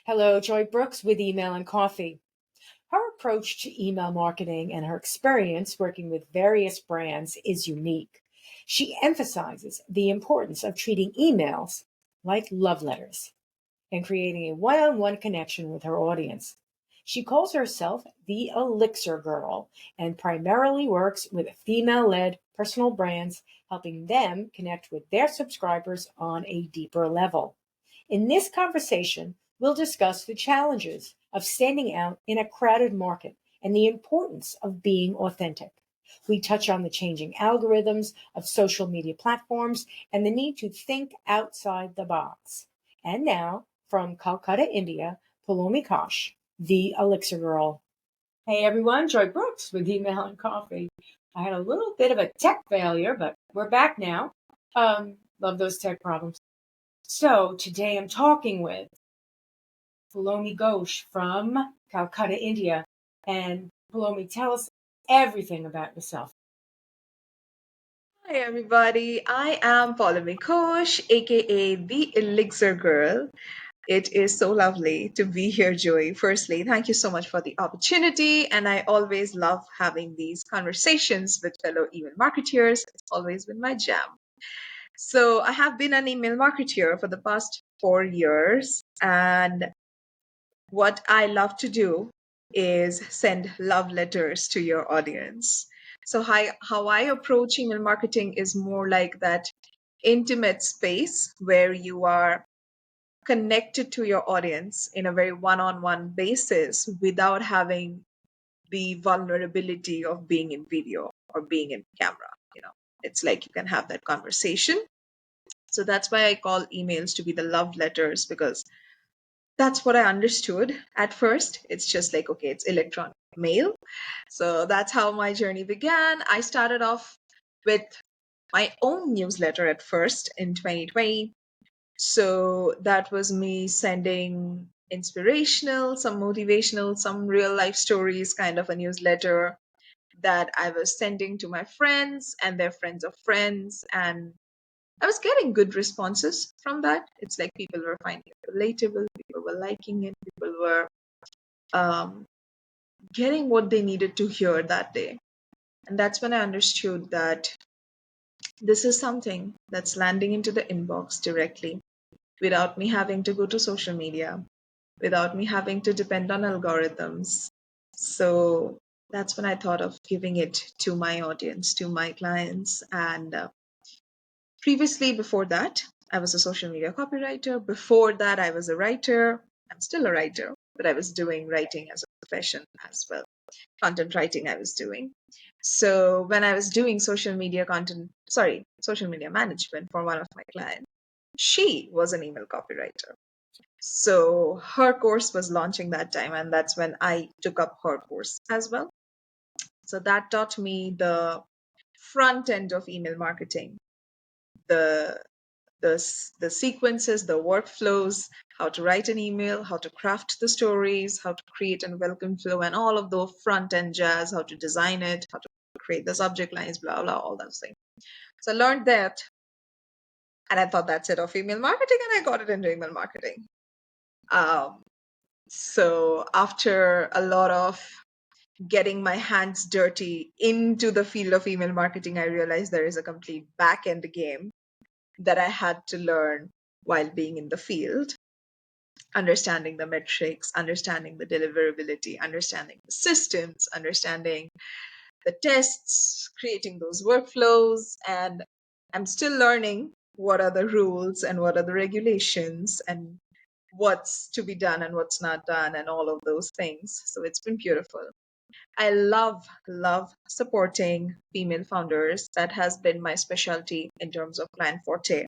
Hello, Joy Brooks with Email and Coffee. Her approach to email marketing and her experience working with various brands is unique. She emphasizes the importance of treating emails like love letters and creating a one on one connection with her audience. She calls herself the Elixir Girl and primarily works with female led personal brands, helping them connect with their subscribers on a deeper level. In this conversation, we'll discuss the challenges of standing out in a crowded market and the importance of being authentic. We touch on the changing algorithms of social media platforms and the need to think outside the box. And now, from Calcutta, India, Palomi Kosh, the Elixir Girl. Hey everyone, Joy Brooks with Email and Coffee. I had a little bit of a tech failure, but we're back now. Love those tech problems. So today I'm talking with Palomi Ghosh from Calcutta, India. And Palomi, tell us everything about yourself. Hi everybody, I am Paulami Kosh, aka the Elixir Girl. It is so lovely to be here, Joey. Firstly, thank you so much for the opportunity, and I always love having these conversations with fellow email marketeers. It's always been my jam. So, I have been an email marketeer for the past 4 years, and what I love to do is send love letters to your audience. So how I approach email marketing is more like that intimate space where you are connected to your audience in a very one-on-one basis without having the vulnerability of being in video or being in camera. It's like you can have that conversation. So that's why I call emails to be the love letters, because that's what I understood at first. It's just like, okay, it's electronic mail. So that's how my journey began. I started off with my own newsletter at first in 2020. So that was me sending inspirational, some motivational, some real life stories, kind of a newsletter that I was sending to my friends and their friends of friends. And I was getting good responses from that. It's like people were finding it relatable, people were liking it, people were um, getting what they needed to hear that day. And that's when I understood that this is something that's landing into the inbox directly without me having to go to social media, without me having to depend on algorithms. So that's when I thought of giving it to my audience, to my clients. And previously, before that, I was a social media copywriter. Before that, I was a writer. I'm still a writer, but I was doing writing as a profession as well. Content writing I was doing. So when I was doing social media management for one of my clients, she was an email copywriter. So her course was launching that time, and that's when I took up her course as well. So that taught me the front end of email marketing, the the sequences, the workflows, how to write an email, how to craft the stories, how to create a welcome flow, and all of the front end jazz, how to design it, how to create the subject lines, blah, blah, all those things. So I learned that. And I thought that's it of email marketing, and I got it into email marketing. So after a lot of getting my hands dirty into the field of email marketing, I realized there is a complete back end game that I had to learn while being in the field, understanding the metrics, understanding the deliverability, understanding the systems, understanding the tests, creating those workflows. And I'm still learning what are the rules and what are the regulations and what's to be done and what's not done and all of those things. So it's been beautiful. I love supporting female founders. That has been my specialty in terms of client forte.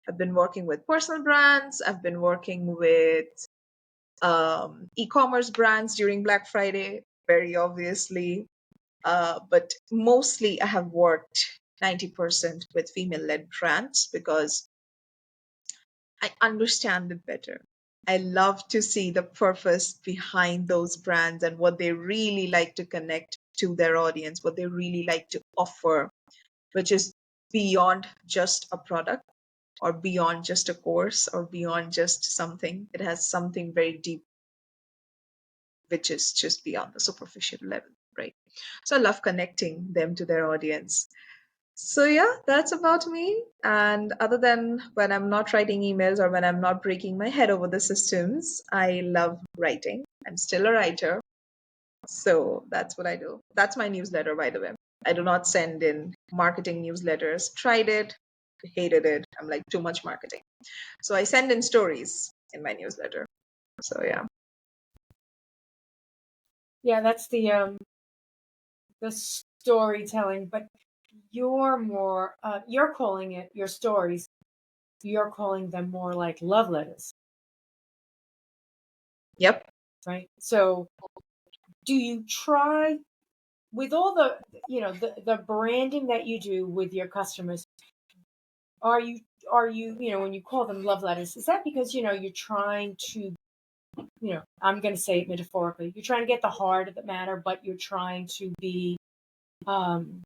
I've been working with personal brands. I've been working with e-commerce brands during Black Friday, very obviously. But mostly I have worked 90% with female-led brands because I understand it better. I love to see the purpose behind those brands and what they really like to connect to their audience, what they really like to offer, which is beyond just a product. or beyond just a course or beyond just something. It has something very deep, which is just beyond the superficial level, right? So I love connecting them to their audience. So yeah, that's about me. And other than when I'm not writing emails or when I'm not breaking my head over the systems, I love writing. I'm still a writer. So that's what I do. That's my newsletter, by the way. I do not send in marketing newsletters. Tried it, hated it. I'm like, too much marketing. So I send in stories in my newsletter. So yeah. Yeah, that's the storytelling, but you're more you're calling it your stories. You're calling them more like love letters, Yep. right? So, do you try with all the the branding that you do with your customers? Are you when you call them love letters? Is that because you're trying to I'm going to say it metaphorically. You're trying to get the heart of the matter, but you're trying to be um,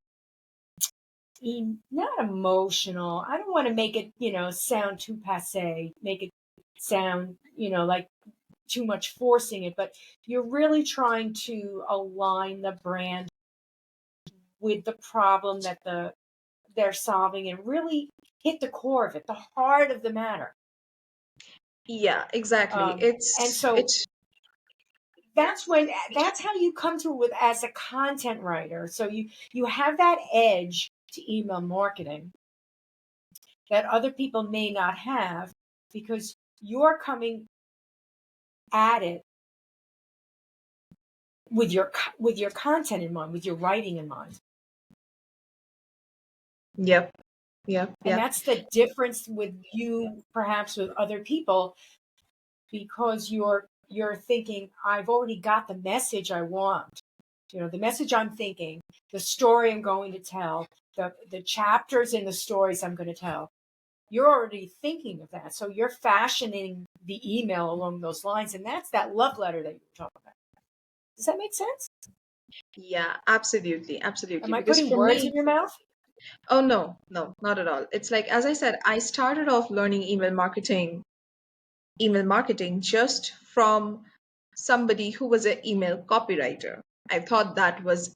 not emotional. I don't want to make it, sound too passe, make it sound, like too much forcing it, but you're really trying to align the brand with the problem that they're solving and really hit the core of it, the heart of the matter. Yeah, exactly. And It's so it's that's how you come to it with as a content writer. So you have that edge to email marketing that other people may not have because you're coming at it with your content in mind, with your writing in mind. yep, yep, And yep. that's the difference with you perhaps with other people because you're thinking I've already got the message I want. The message I'm thinking, the story I'm going to tell, the chapters in the stories I'm going to tell. You're already thinking of that. So you're fashioning the email along those lines. And that's that love letter that you're talking about. Does that make sense? Yeah, absolutely, absolutely. Am I Because putting for words me, in your mouth? oh no, no, not at all. It's like, as I said, I started off learning email marketing just from somebody who was an email copywriter. I thought that was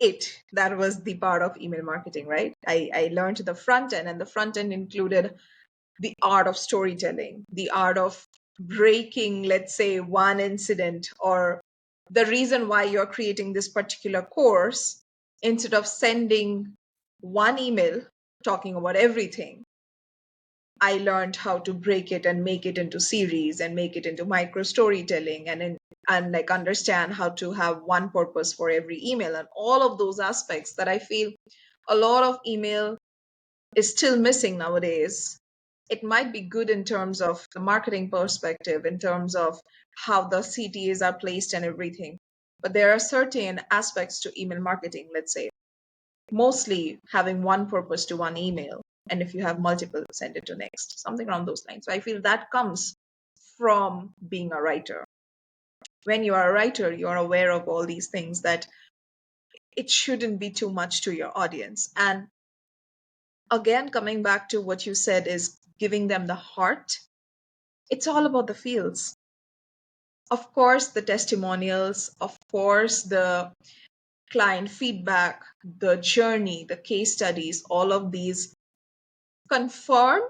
it. That was the part of email marketing, right? I learned the front end, and the front end included the art of storytelling, the art of breaking, let's say, one incident or the reason why you're creating this particular course. Instead of sending one email talking about everything, I learned how to break it and make it into series and make it into micro storytelling and like understand how to have one purpose for every email and all of those aspects that I feel a lot of email is still missing nowadays. It might be good in terms of the marketing perspective, in terms of how the CTAs are placed and everything. But there are certain aspects to email marketing, let's say, mostly having one purpose to one email. And if you have multiple, send it to next, something around those lines. So I feel that comes from being a writer. When you are a writer, you're aware of all these things that it shouldn't be too much to your audience. And again, coming back to what you said is giving them the heart. It's all about the feels. Of course, the testimonials, of course, the client feedback, the journey, the case studies, all of these confirm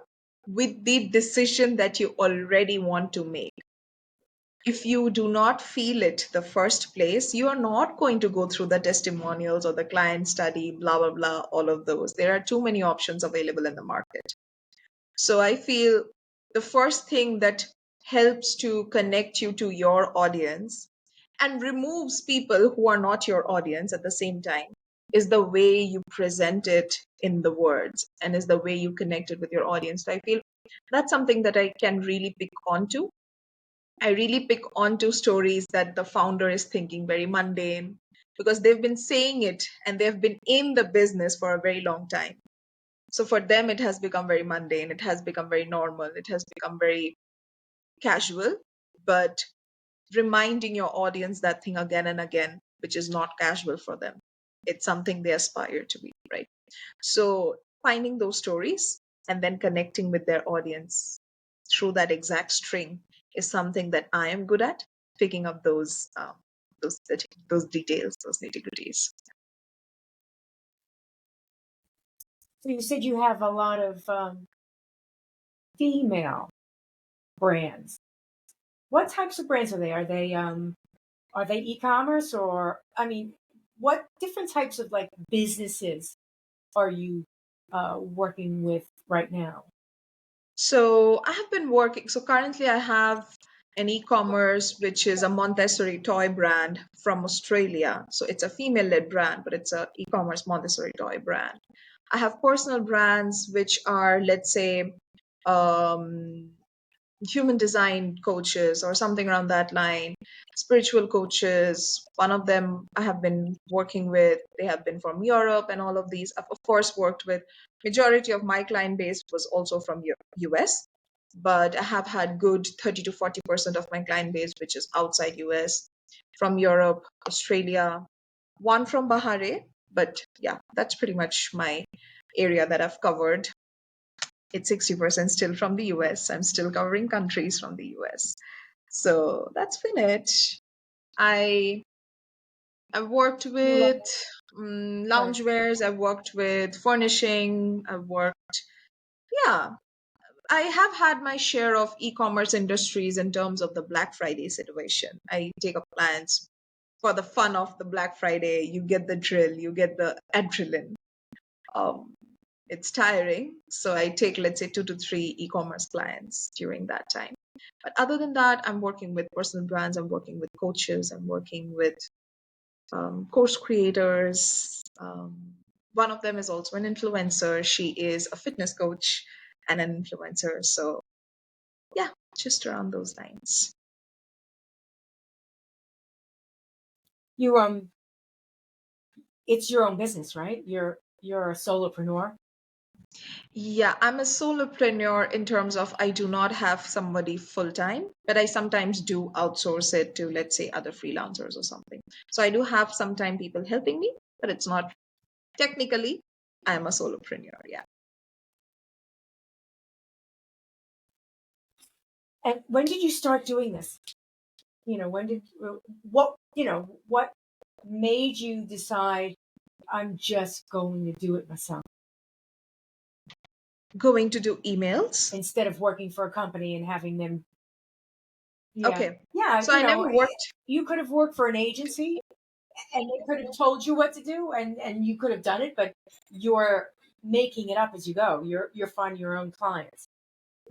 with the decision that you already want to make. If you do not feel it the first place, you are not going to go through the testimonials or the client study, blah, blah, blah, all of those. There are too many options available in the market. So I feel the first thing that helps to connect you to your audience and removes people who are not your audience at the same time is the way you present it in the words and is the way you connect it with your audience. So I feel that's something that I can really pick onto. I really pick onto stories that the founder is thinking very mundane because they've been saying it and they've been in the business for a very long time. So for them, it has become very mundane. It has become very normal. It has become very casual. But reminding your audience that thing again and again, which is not casual for them, it's something they aspire to be, right? So finding those stories and then connecting with their audience through that exact string is something that I am good at, picking up those those details, those nitty gritties. So you said you have a lot of female brands. What types of brands are they? Are they e-commerce, or I mean, what different types of like businesses are you working with right now? So I have been working. So currently, I have an e-commerce which is a Montessori toy brand from Australia. So it's a female-led brand, but it's a e-commerce Montessori toy brand. I have personal brands which are, let's say, um, human design coaches or something around that line, spiritual coaches. One of them I have been working with, they have been from Europe, and all of these. I've of course worked with majority of my client base was also from US, but I have had good 30 to 40% of my client base which is outside US, from Europe, Australia, one from Bahrain. But yeah, that's pretty much my area that I've covered. It's 60% still from the US. I'm still covering countries from the US. So that's been it. I I've worked You love with sorry. loungewares. I've worked with furnishing. I've worked, yeah. I have had my share of e-commerce industries in terms of the Black Friday situation. I take up clients for the fun of the Black Friday. You get the drill, you get the adrenaline. Um, it's tiring. So I take, let's say, 2 to 3 e-commerce clients during that time. But other than that, I'm working with personal brands, I'm working with coaches, I'm working with course creators. One of them is also an influencer. She is a fitness coach and an influencer. So yeah, just around those lines. You it's your own business, right? You're a solopreneur. Yeah, I'm a solopreneur in terms of I do not have somebody full time, but I sometimes do outsource it to, let's say, other freelancers or something. So I do have sometime people helping me, but it's not technically, I'm a solopreneur. Yeah. And when did you start doing this? When did what made you decide I'm just going to do it myself Going to do emails. instead of working for a company and having them? Yeah, Okay. yeah. So I never worked. You could have worked for an agency and they could have told you what to do, and you could have done it, but you're making it up as you go. You're finding your own clients.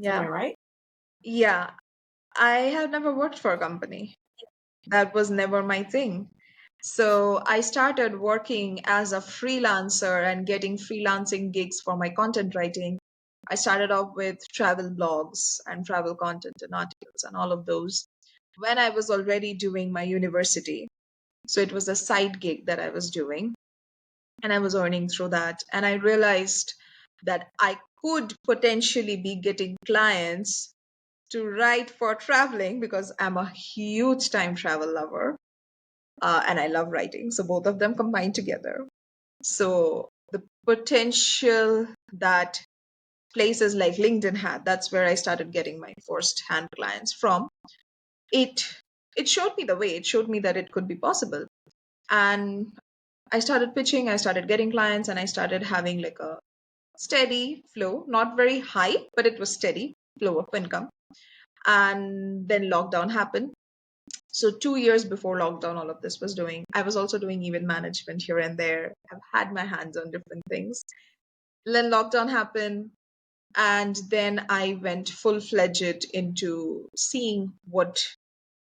Am I Yeah. right? Yeah. I have never worked for a company. That was never my thing. So I started working as a freelancer and getting freelancing gigs for my content writing. I started off with travel blogs and travel content and articles and all of those when I was already doing my university. So it was a side gig that I was doing and I was earning through that. And I realized that I could potentially be getting clients to write for traveling because I'm a huge time travel lover, and I love writing. So both of them combined together. So the potential that places like LinkedIn had, that's where I started getting my first hand clients from. It it showed me the way. It showed me that it could be possible. And I started pitching, I started getting clients, and I started having like a steady flow, not very high, but it was steady flow of income. And then lockdown happened. So 2 years before lockdown, all of this was doing. I was also doing event management here and there. I've had my hands on different things. Then lockdown happened, and then I went full-fledged into seeing what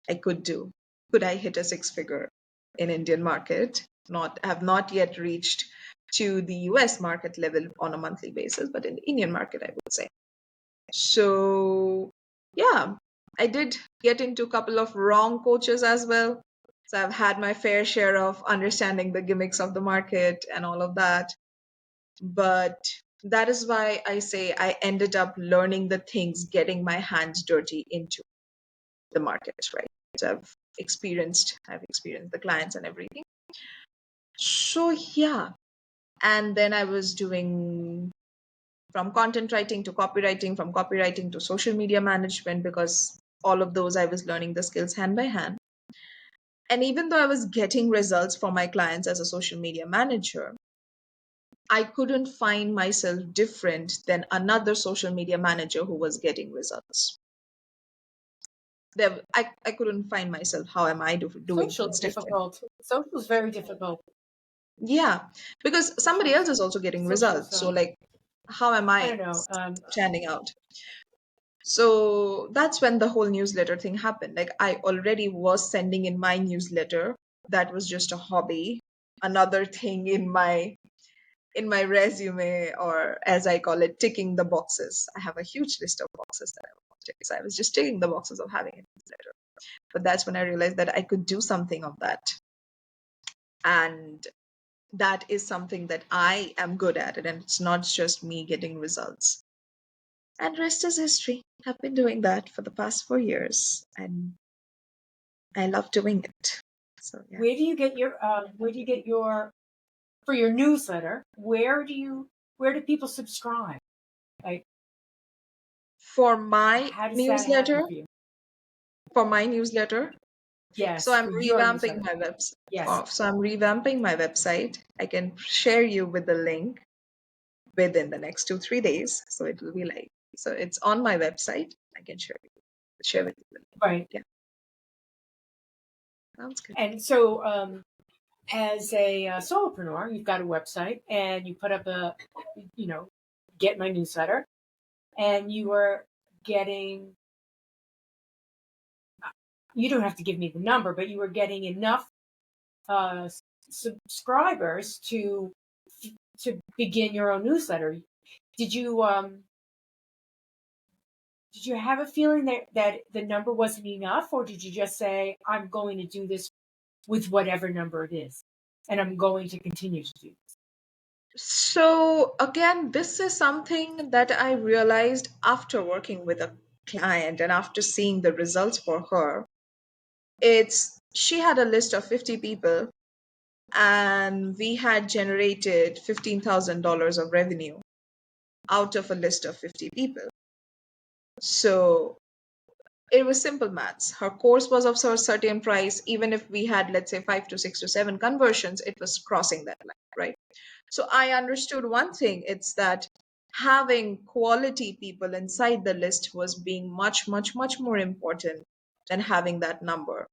I could do. Could I hit a six figure in Indian market? Not have not yet reached to the US market level on a monthly basis, but in the Indian market, I would say. So yeah, I did get into a couple of wrong coaches as well. So I've had my fair share of understanding the gimmicks of the market and all of that. But that is why I say I ended up learning the things, getting my hands dirty into the market, right? So I've experienced the clients and everything. So yeah. And then I was doing from content writing to copywriting, from copywriting to social media management, because all of those I was learning the skills hand by hand. And even though I was getting results for my clients as a social media manager, I couldn't find myself different than another social media manager who was getting results. I couldn't find myself. How am I doing Social things is different? difficult. Social is very difficult. Yeah, because somebody else Socials, is also getting socials. results. So, like, how am I I don't know. standing out? So that's when the whole newsletter thing happened. Like, I already was sending in my newsletter. That was just a hobby, another thing in my resume, or as I call it, ticking the boxes. I have a huge list of boxes that I want to tick. So I was just ticking the boxes of having a newsletter. But that's when I realized that I could do something of that. And that is something that I am good at it. And it's not just me getting results. And rest is history. I've been doing that for the past 4 years. And I love doing it. So yeah. Where do you get your for your newsletter? Where do people subscribe? Like, For my how does that happen newsletter, for you? for my newsletter, so Yes, I'm for your revamping newsletter. my website. Yes. So I'm revamping my website. I can share you with the link within the next 2-3 days. So it will be like, so it's on my website. I can share with you. Right. Yeah, sounds good. And so, as a solopreneur, you've got a website and you put up get my newsletter, and you are getting, you don't have to give me the number, but you were getting enough uh, subscribers to begin your own newsletter. Did you did you have a feeling that the number wasn't enough, or did you just say, I'm going to do this with whatever number it is, and I'm going to continue to do this? So again, this is something that I realized after working with a client and after seeing the results for her. It's she had a list of 50 people and we had generated $15,000 of revenue out of a list of 50 people. So it was simple maths. Her course was of a certain price. Even if we had, let's say, 5 to 6 to 7 conversions, it was crossing that line, right? So I understood one thing, it's that having quality people inside the list was being much, much, much more important than having that number.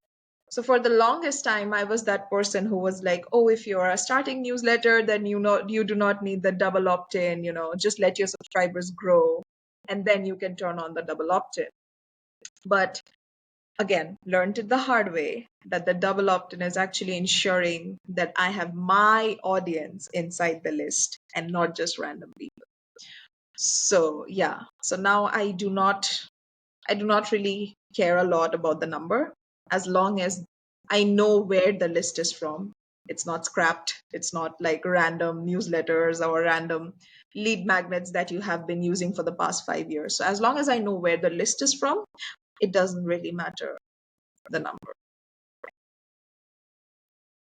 So for the longest time, I was that person who was like, oh, if you're a starting newsletter, then you do not need the double opt-in, just let your subscribers grow and then you can turn on the double opt-in. But again, learned it the hard way that the double opt-in is actually ensuring that I have my audience inside the list and not just random people. So yeah, so now I do not really care a lot about the number as long as I know where the list is from. It's not scrapped. It's not like random newsletters or random lead magnets that you have been using for the past 5 years. So as long as I know where the list is from, it doesn't really matter the number.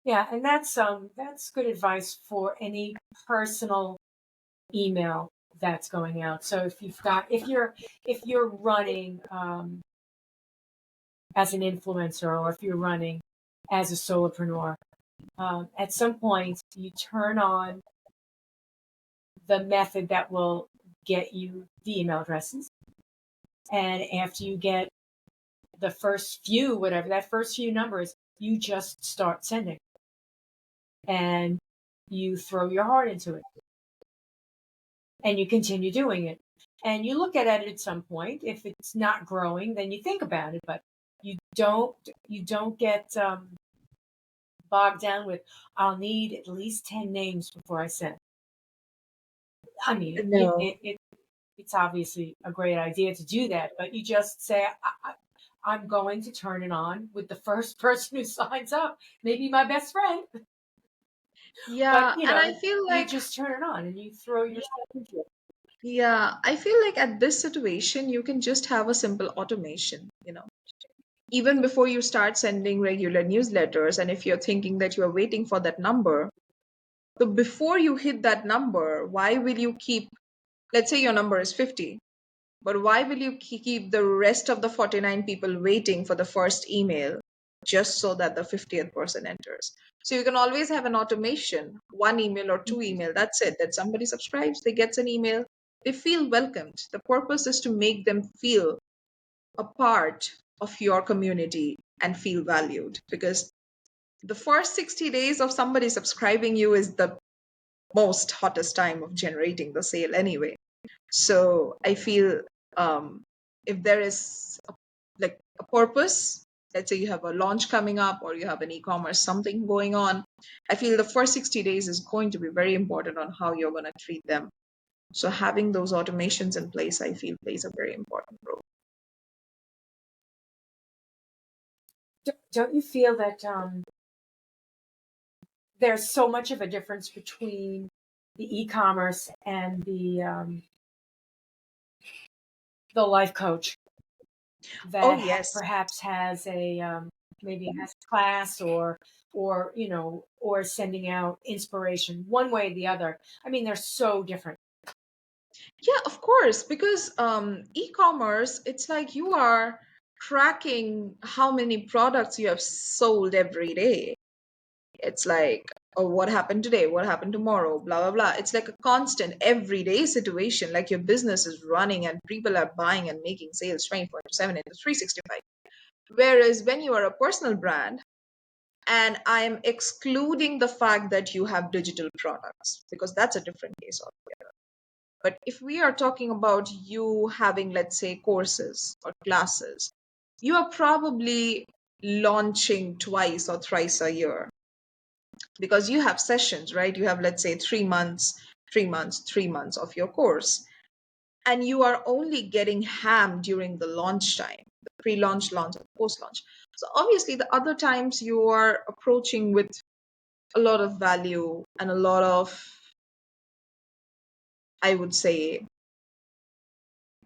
Yeah, and that's good advice for any personal email that's going out. So if you're running as an influencer, or if you're running as a solopreneur, at some point you turn on the method that will get you the email addresses, and after you get the first few, whatever that first few numbers, you just start sending, and you throw your heart into it, and you continue doing it, and you look at it at some point. If it's not growing, then you think about it, but you don't get bogged down with, I'll need at least 10 names before I send. I mean, No. it's obviously a great idea to do that, but you just say, I'm going to turn it on with the first person who signs up, maybe my best friend, but Yeah, and I feel you like, just turn it on and you throw yourself into it. yeah, I feel like at this situation, you can just have a simple automation. Even before you start sending regular newsletters, and if you're thinking that you're waiting for that number, so before you hit that number, why will you keep let's say your number is 50, but why will you keep the rest of the 49 people waiting for the first email just so that the 50th person enters? So you can always have an automation, one email or two email, that's it, that somebody subscribes, they gets an email, they feel welcomed. The purpose is to make them feel a part of your community and feel valued, because the first 60 days of somebody subscribing you is the most hottest time of generating the sale anyway. So I feel, if there is like a purpose, let's say you have a launch coming up or you have an e-commerce something going on, I feel the first 60 days is going to be very important on how you're going to treat them. So having those automations in place, I feel, plays a very important role. Don't you feel that there's so much of a difference between the e-commerce and the life coach Oh, that yes. perhaps has a maybe has a class or or sending out inspiration one way or the other? I mean, they're so different. Yeah, of course, because e-commerce, it's like you are tracking how many products you have sold every day. It's like, oh, what happened today? What happened tomorrow? Blah, blah, blah. It's like a constant everyday situation, like your business is running and people are buying and making sales 24/7 into 365. Whereas when you are a personal brand, and I'm excluding the fact that you have digital products, because that's a different case altogether. But if we are talking about you having, let's say, courses or classes, you are probably launching twice or thrice a year, because you have sessions, right? You have, let's say, 3 months, 3 months, 3 months of your course. And you are only getting hammed during the launch time, the pre-launch, launch, and post-launch. So obviously the other times you are approaching with a lot of value and a lot of, I would say,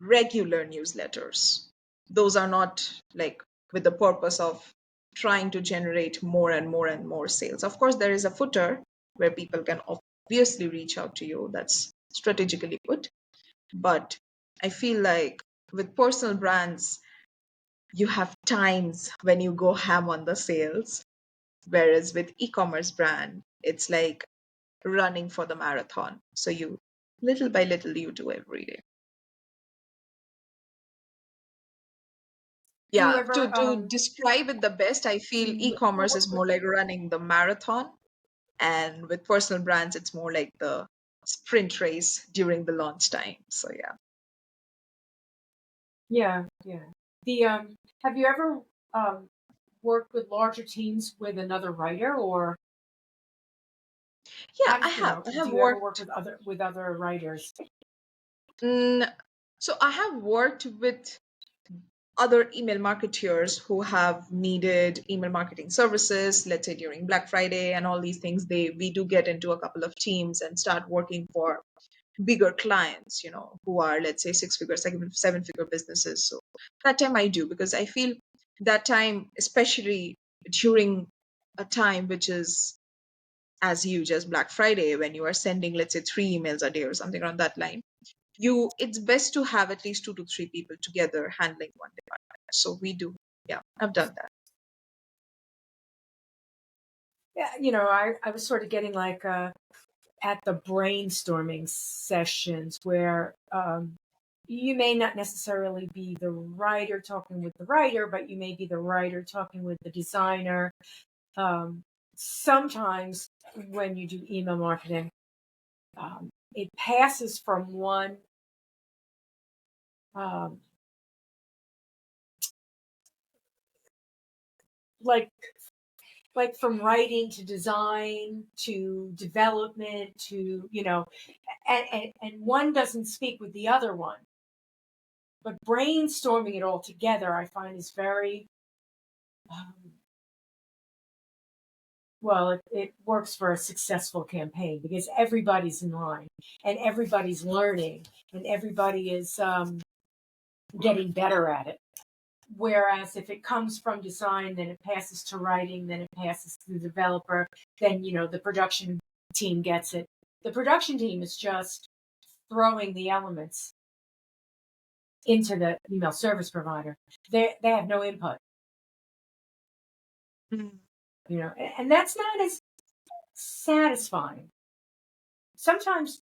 regular newsletters. Those are not like with the purpose of trying to generate more and more and more sales. Of course, there is a footer where people can obviously reach out to you. That's strategically put. But I feel like with personal brands, you have times when you go ham on the sales. Whereas with e-commerce brand, it's like running for the marathon. So you, little by little, you do every day. Do you Yeah, ever to describe it the best, I do feel you ever e-commerce work is with? more like running the marathon, and with personal brands, it's more like the sprint race during the launch time. So yeah. Yeah, yeah. The have you ever um worked with larger teams with another writer, or Yeah, how I does have. I do have you ever work worked. with other writers? Mm, so I have worked with other email marketers who have needed email marketing services, let's say during Black Friday and all these things. We do get into a couple of teams and start working for bigger clients, who are, let's say, 6 figure, 7 figure businesses. So that time I do, because I feel that time, especially during a time which is as huge as Black Friday, when you are sending, let's say, 3 emails a day or something around that line, it's best to have at least 2 to 3 people together handling one department. So we do. Yeah, I've done that. Yeah, I was sort of getting like at the brainstorming sessions where you may not necessarily be the writer talking with the writer, but you may be the writer talking with the designer. Um, Sometimes when you do email marketing, it passes from one um, like from writing to design to development to and one doesn't speak with the other one, but brainstorming it all together I find is very um, well, it works for a successful campaign because everybody's in line and everybody's learning and everybody is getting better at it. Whereas if it comes from design, then it passes to writing, then it passes to the developer, then the production team gets it. The production team is just throwing the elements into the email service provider. They have no input, Mm. and that's not as satisfying. Sometimes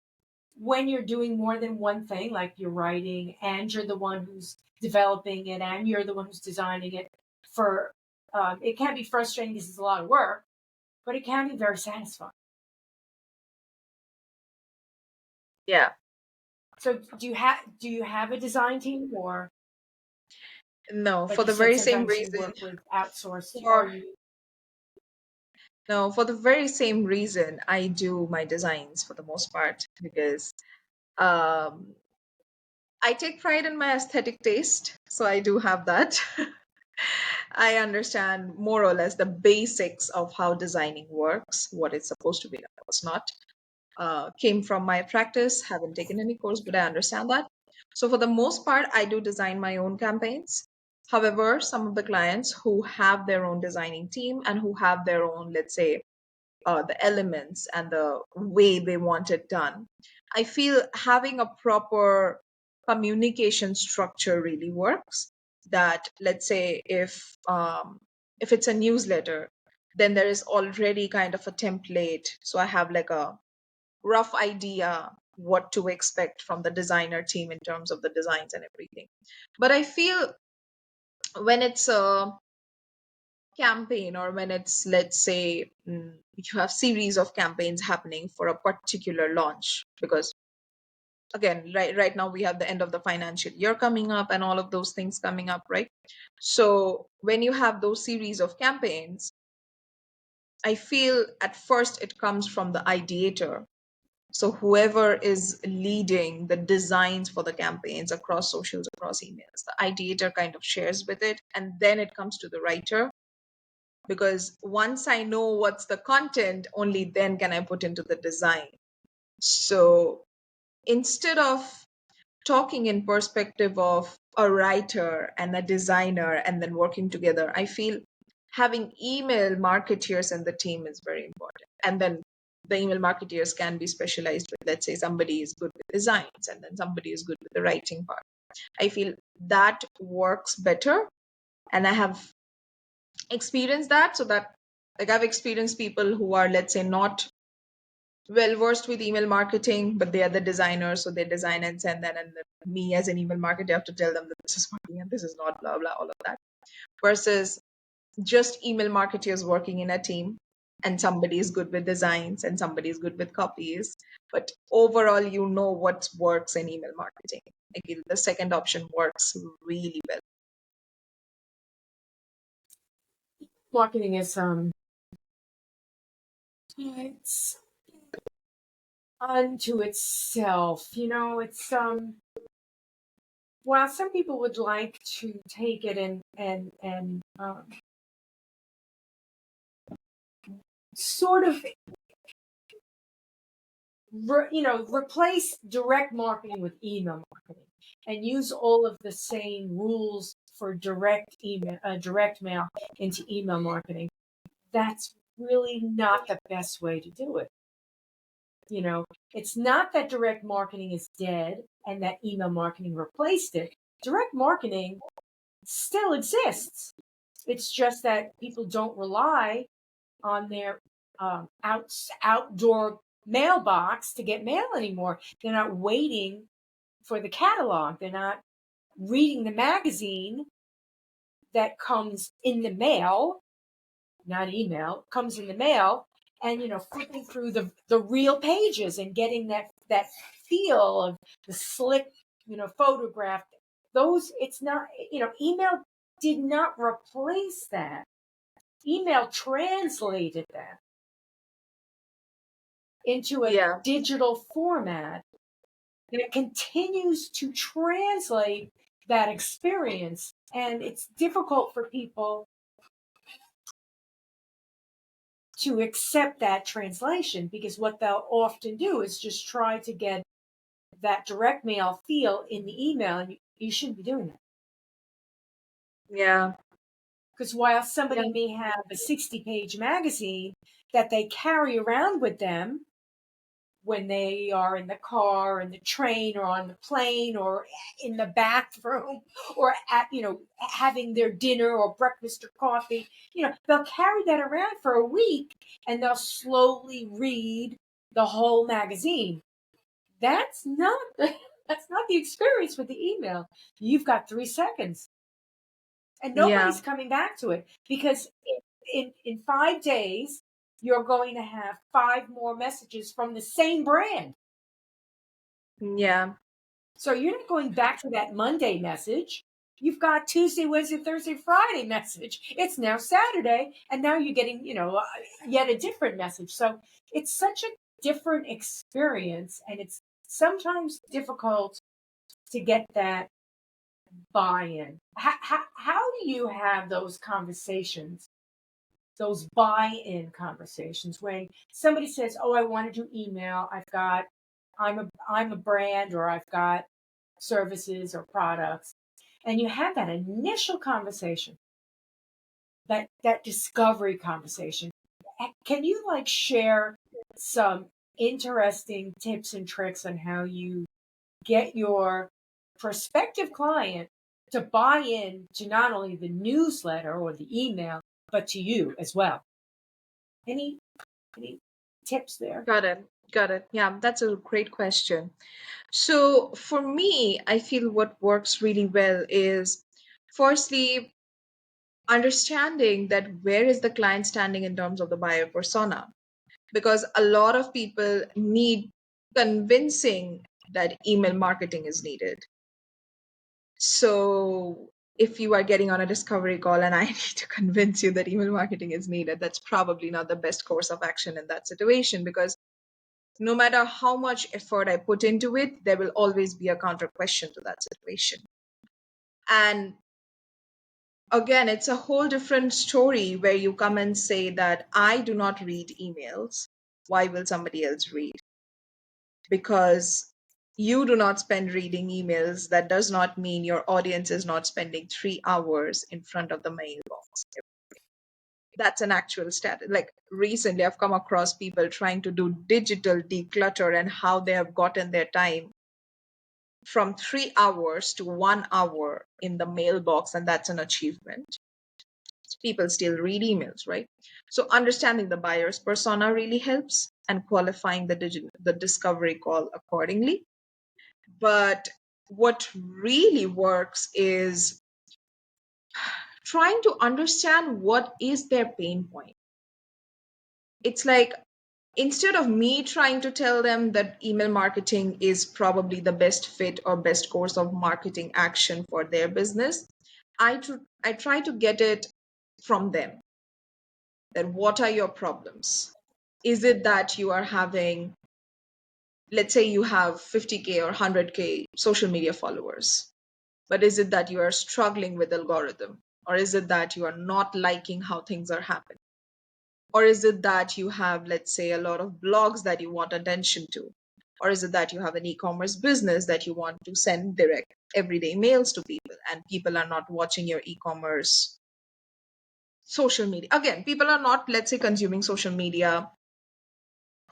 when you're doing more than one thing, like you're writing and you're the one who's developing it and you're the one who's designing it, it can be frustrating because it's a lot of work, but it can be very satisfying. Yeah. So do you have a design team, or No, like for you the said, very same sometimes you reason. work with outsourced, or For you? No, for the very same reason, I do my designs for the most part because um, I take pride in my aesthetic taste. So I do have that. I understand more or less the basics of how designing works, what it's supposed to be, and what's not. Came from my practice, haven't taken any course, but I understand that. So for the most part, I do design my own campaigns. However, some of the clients who have their own designing team and who have their own, let's say, the elements and the way they want it done. I feel having a proper communication structure really works. That let's say if it's a newsletter, then there is already kind of a template. So I have like a rough idea what to expect from the designer team in terms of the designs and everything. But I feel when it's a campaign or when it's let's say you have series of campaigns happening for a particular launch because again right now we have the end of the financial year coming up and all of those things coming up, right? So when you have those series of campaigns, I feel at first it comes from the ideator. So whoever is leading the designs for the campaigns across socials, across emails, the ideator kind of shares with it, and then it comes to the writer, because once I know what's the content, only then can I put into the design. So instead of talking in perspective of a writer and a designer and then working together, I feel having email marketeers in the team is very important. And then the email marketeers can be specialized with, let's say, somebody is good with designs and then somebody is good with the writing part. I feel that works better. And I have experienced that, so that like I've experienced people who are, let's say, not well versed with email marketing, but they are the designers, so they design and send that, and then me as an email marketer have to tell them that this is working and this is not, blah blah, all of that. Versus just email marketers working in a team, and somebody is good with designs and somebody is good with copies, but overall you know what works in email marketing. I feel the second option works really well. Marketing is it's unto itself. It's while some people would like to take it and sort of replace direct marketing with email marketing and use all of the same rules for direct mail into email marketing. That's really not the best way to do it. It's not that direct marketing is dead and that email marketing replaced it. Direct marketing still exists. It's just that people don't rely on their outdoor mailbox to get mail anymore. They're not waiting for the catalog. They're not reading the magazine that comes in the mail, not email, comes in the mail, and flipping through the real pages and getting that feel of the slick, photograph. It's not, email did not replace that. Email translated that into a Yeah. digital format that continues to translate that experience. And it's difficult for people to accept that translation because what they'll often do is just try to get that direct mail feel in the email, and you shouldn't be doing that. Yeah. Because while Yeah. somebody may have a 60-page magazine that they carry around with them, when they are in the car, in the train, or on the plane, or in the bathroom, or at, having their dinner or breakfast or coffee. They'll carry that around for a week and they'll slowly read the whole magazine. That's not that's not the experience with the email. You've got 3 seconds and Yeah. nobody's coming back to it, because in 5 days you're going to have 5 more messages from the same brand. Yeah. So you're not going back to that Monday message. You've got Tuesday, Wednesday, Thursday, Friday message. It's now Saturday, and now you're getting, yet a different message. So it's such a different experience, and it's sometimes difficult to get that buy-in. How do you have those conversations, those buy-in conversations, when somebody says, "Oh, I want to do email. I'm a brand, or I've got services or products," and you have that initial conversation, that discovery conversation. Can you share some interesting tips and tricks on how you get your prospective client to buy in to not only the newsletter or the email, but to you as well? Any tips there? Got it. Got it. Yeah, that's a great question. So for me, I feel what works really well is firstly understanding that where is the client standing in terms of the buyer persona, because a lot of people need convincing that email marketing is needed. So if you are getting on a discovery call and I need to convince you that email marketing is needed, that's probably not the best course of action in that situation, because no matter how much effort I put into it, there will always be a counter question to that situation. And again, it's a whole different story where you come and say that I do not read emails. Why will somebody else read? Because you do not spend reading emails, that does not mean your audience is not spending 3 hours in front of the mailbox. That's an actual stat. Like recently, I've come across people trying to do digital declutter and how they have gotten their time from 3 hours to 1 hour in the mailbox, and that's an achievement. People still read emails, right? So understanding the buyer's persona really helps, and qualifying the discovery call accordingly. But what really works is trying to understand what is their pain point. It's like, instead of me trying to tell them that email marketing is probably the best fit or best course of marketing action for their business, I try to get it from them. That what are your problems? Is it that you are having, let's say you have 50K or 100K social media followers, but is it that you are struggling with algorithm? Or is it that you are not liking how things are happening? Or is it that you have, let's say, a lot of blogs that you want attention to? Or is it that you have an e-commerce business that you want to send direct everyday mails to people, and people are not watching your e-commerce social media? Again, people are not, let's say, consuming social media.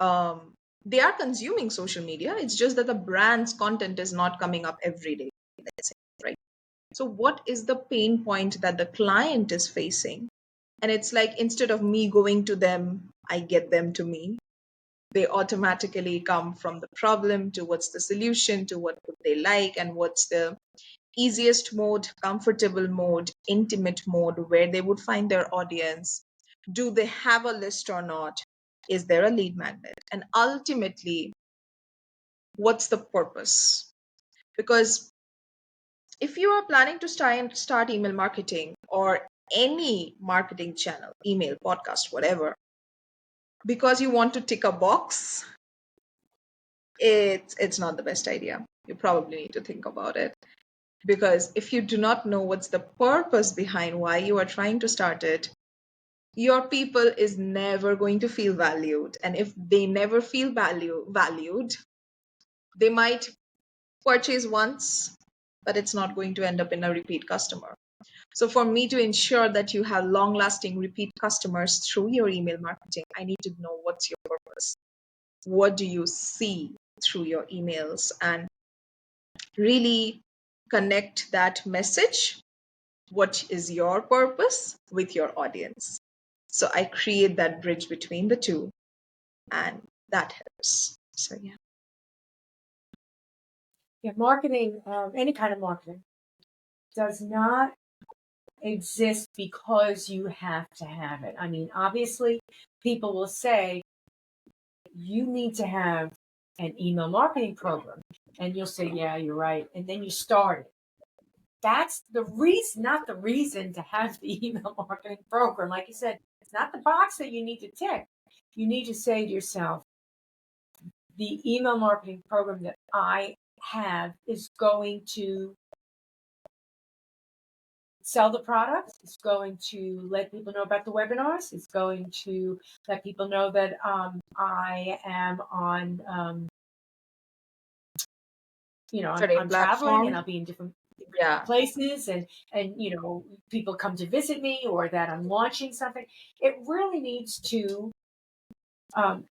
They are consuming social media. It's just that the brand's content is not coming up every day, let's say, right? So what is the pain point that the client is facing? And it's like, instead of me going to them, I get them to me. They automatically come from the problem to what's the solution, to what would they like, and what's the easiest mode, comfortable mode, intimate mode, where they would find their audience. Do they have a list or not? Is there a lead magnet? And ultimately, what's the purpose? Because if you are planning to start email marketing or any marketing channel, email, podcast, whatever, because you want to tick a box, it's not the best idea. You probably need to think about it. Because if you do not know what's the purpose behind why you are trying to start it, your people is never going to feel valued. And if they never feel valued, they might purchase once, but it's not going to end up in a repeat customer. So for me to ensure that you have long lasting repeat customers through your email marketing, I need to know what's your purpose. what do you see through your emails, and really connect that message, what is your purpose, with your audience. So I create that bridge between the two, and that helps. So yeah. Yeah, marketing, any kind of marketing, does not exist because you have to have it. I mean, obviously, people will say you need to have an email marketing program, and you'll say, "Yeah, you're right," and then you start it. That's the reason, not the reason to have the email marketing program. Like you said, it's not the box that you need to tick. You need to say to yourself, the email marketing program that I have is going to sell the product. It's going to let people know about the webinars. It's going to let people know that I am on, Certain I'm traveling and platform. I'll be in different Yeah. places, and people come to visit me, or that I'm launching something. It really needs to. Um,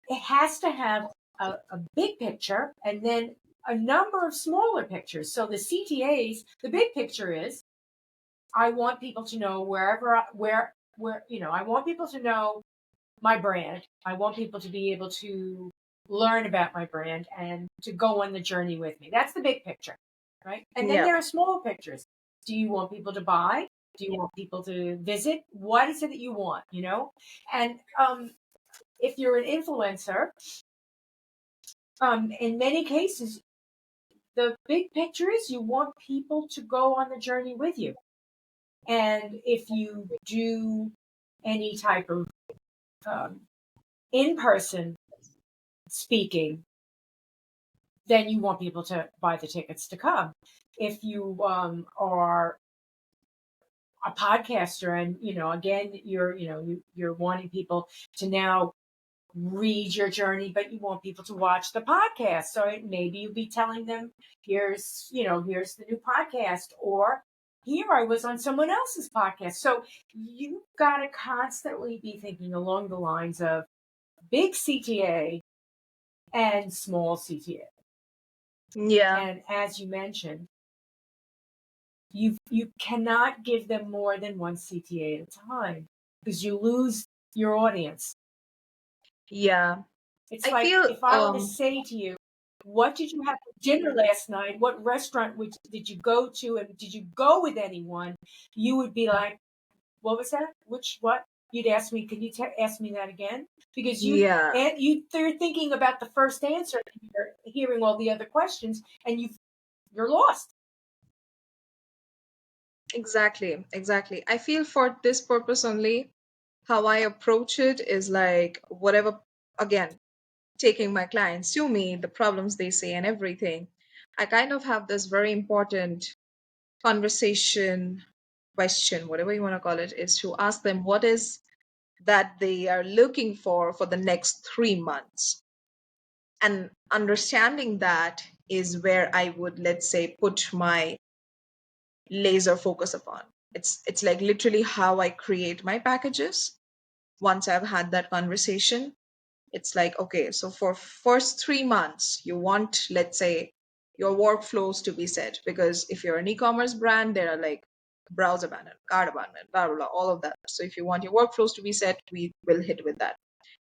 it has to have a big picture and then a number of smaller pictures. So the CTAs, the big picture is I want people to know I want people to know my brand. I want people to be able to learn about my brand and to go on the journey with me. That's the big picture, right? And then Yeah. there are small pictures. Do you want people to buy? Do you want people to visit? What is it that you want, And if you're an influencer, in many cases, the big picture is you want people to go on the journey with you. And if you do any type of in person speaking, then you want people to buy the tickets to come. If you are a podcaster, and again, you're wanting people to now read your journey, but you want people to watch the podcast. So maybe you'll be telling them, here's the new podcast, or here I was on someone else's podcast. So you've got to constantly be thinking along the lines of big CTA and small CTA. Yeah. And as you mentioned, you cannot give them more than one CTA at a time, because you lose your audience. Yeah. It's I like feel if I were to say to you, what did you have for dinner last night? What restaurant did you go to? And did you go with anyone? You would be like, what was that? What? You'd ask me, can you ask me that again? Because yeah, they're thinking about the first answer, and you're hearing all the other questions, and you're lost. exactly. I feel for this purpose only, how I approach it is like whatever, again, taking my clients to me, the problems they say and everything. I kind of have this very important conversation, question, whatever you want to call it, is to ask them what is that they are looking for the next 3 months. And understanding that is where I would, let's say, put my laser focus upon. It's like literally how I create my packages. Once I've had that conversation, it's like, okay, so for first 3 months, you want, let's say, your workflows to be set, because if you're an e-commerce brand, there are like browse abandonment, cart abandonment, blah blah blah, all of that. So if you want your workflows to be set, we will hit with that.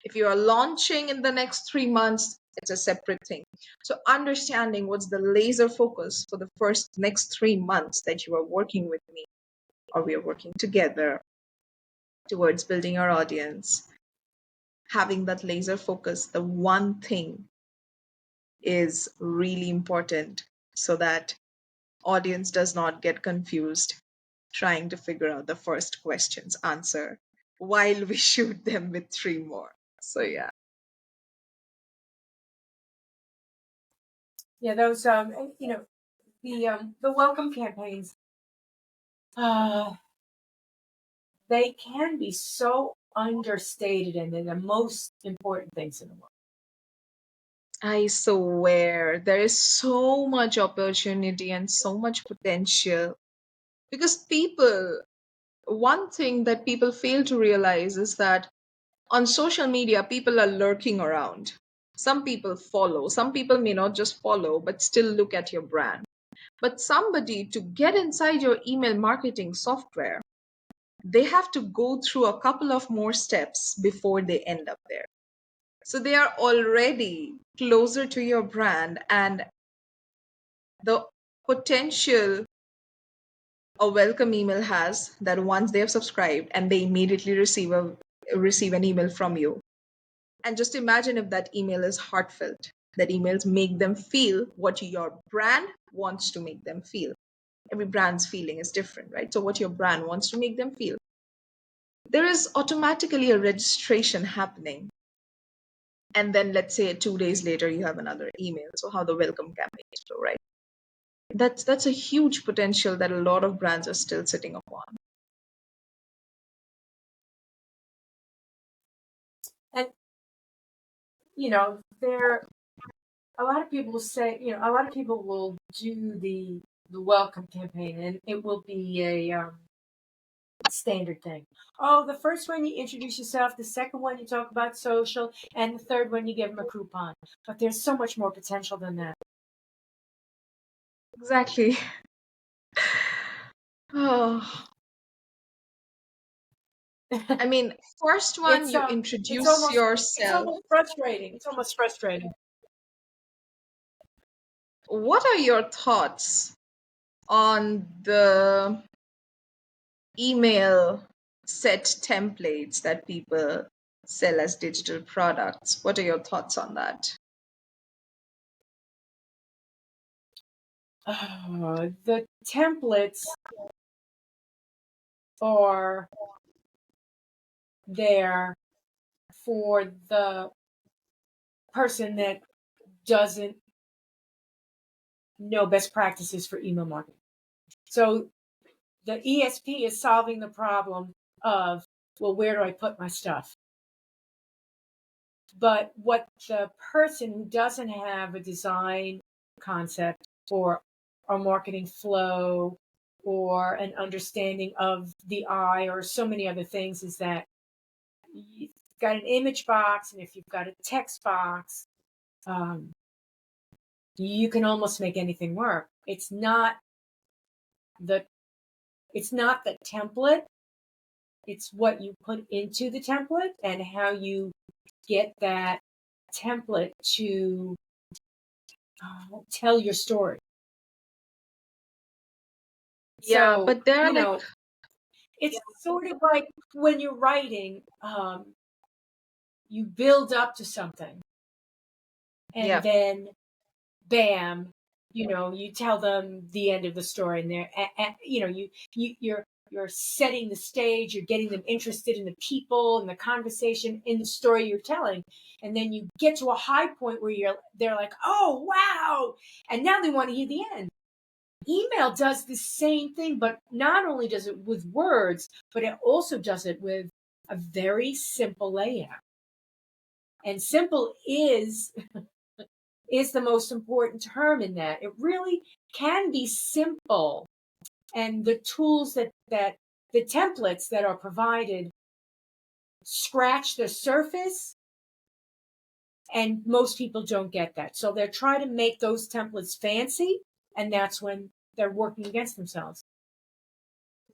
If you are launching in the next 3 months, it's a separate thing. So understanding what's the laser focus for the first next 3 months that you are working with me, or we are working together towards building our audience, having that laser focus, the one thing, is really important, so that audience does not get confused trying to figure out the first question's answer while we shoot them with three more. So yeah. Yeah, those the welcome campaigns, uh they can be so understated, and they're the most important things in the world. I swear there is so much opportunity and so much potential, because people, one thing that people fail to realize is that On social media, people are lurking around. Some people follow. Some people may not just follow, but still look at your brand. But somebody to get inside your email marketing software, they have to go through a couple of more steps before they end up there. So they are already closer to your brand, and the potential a welcome email has, that once they have subscribed and they immediately receive an email from you. And just imagine if that email is heartfelt, that emails make them feel what your brand wants to make them feel. Every brand's feeling is different, right? So what your brand wants to make them feel, there is automatically a registration happening. And then let's say 2 days later you have another email. So how the welcome campaigns flow, right? That's a huge potential that a lot of brands are still sitting upon. And there a lot of people will say, a lot of people will do the welcome campaign, and it will be a standard thing. Oh, the first one you introduce yourself, the second one you talk about social, and the third one you give them a coupon. But there's so much more potential than that. Exactly. Oh, I mean, first one, it's you it's introduce almost yourself. frustrating. It's almost frustrating. What are your thoughts on the email set templates that people sell as digital products? What are your thoughts on that? The templates are there for the person that doesn't know best practices for email marketing. So the ESP is solving the problem of, well, where do I put my stuff? But what the person who doesn't have a design concept or a marketing flow or an understanding of the eye or so many other things is that you've got an image box, and if you've got a text box, you can almost make anything work. The it's not the template, it's what you put into the template and how you get that template to tell your story. Yeah, So, but there are like, it's sort of like when you're writing, you build up to something, and yeah, then bam, you tell them the end of the story, and you're setting the stage, you're getting them interested in the people and the conversation in the story you're telling, and then you get to a high point where they're like, oh wow, and now they want to hear the end. Email does the same thing, but not only does it with words, but it also does it with a very simple layout. And simple is the most important term in that. It really can be simple. And the tools that the templates that are provided scratch the surface, and most people don't get that. So they're trying to make those templates fancy, and that's when they're working against themselves.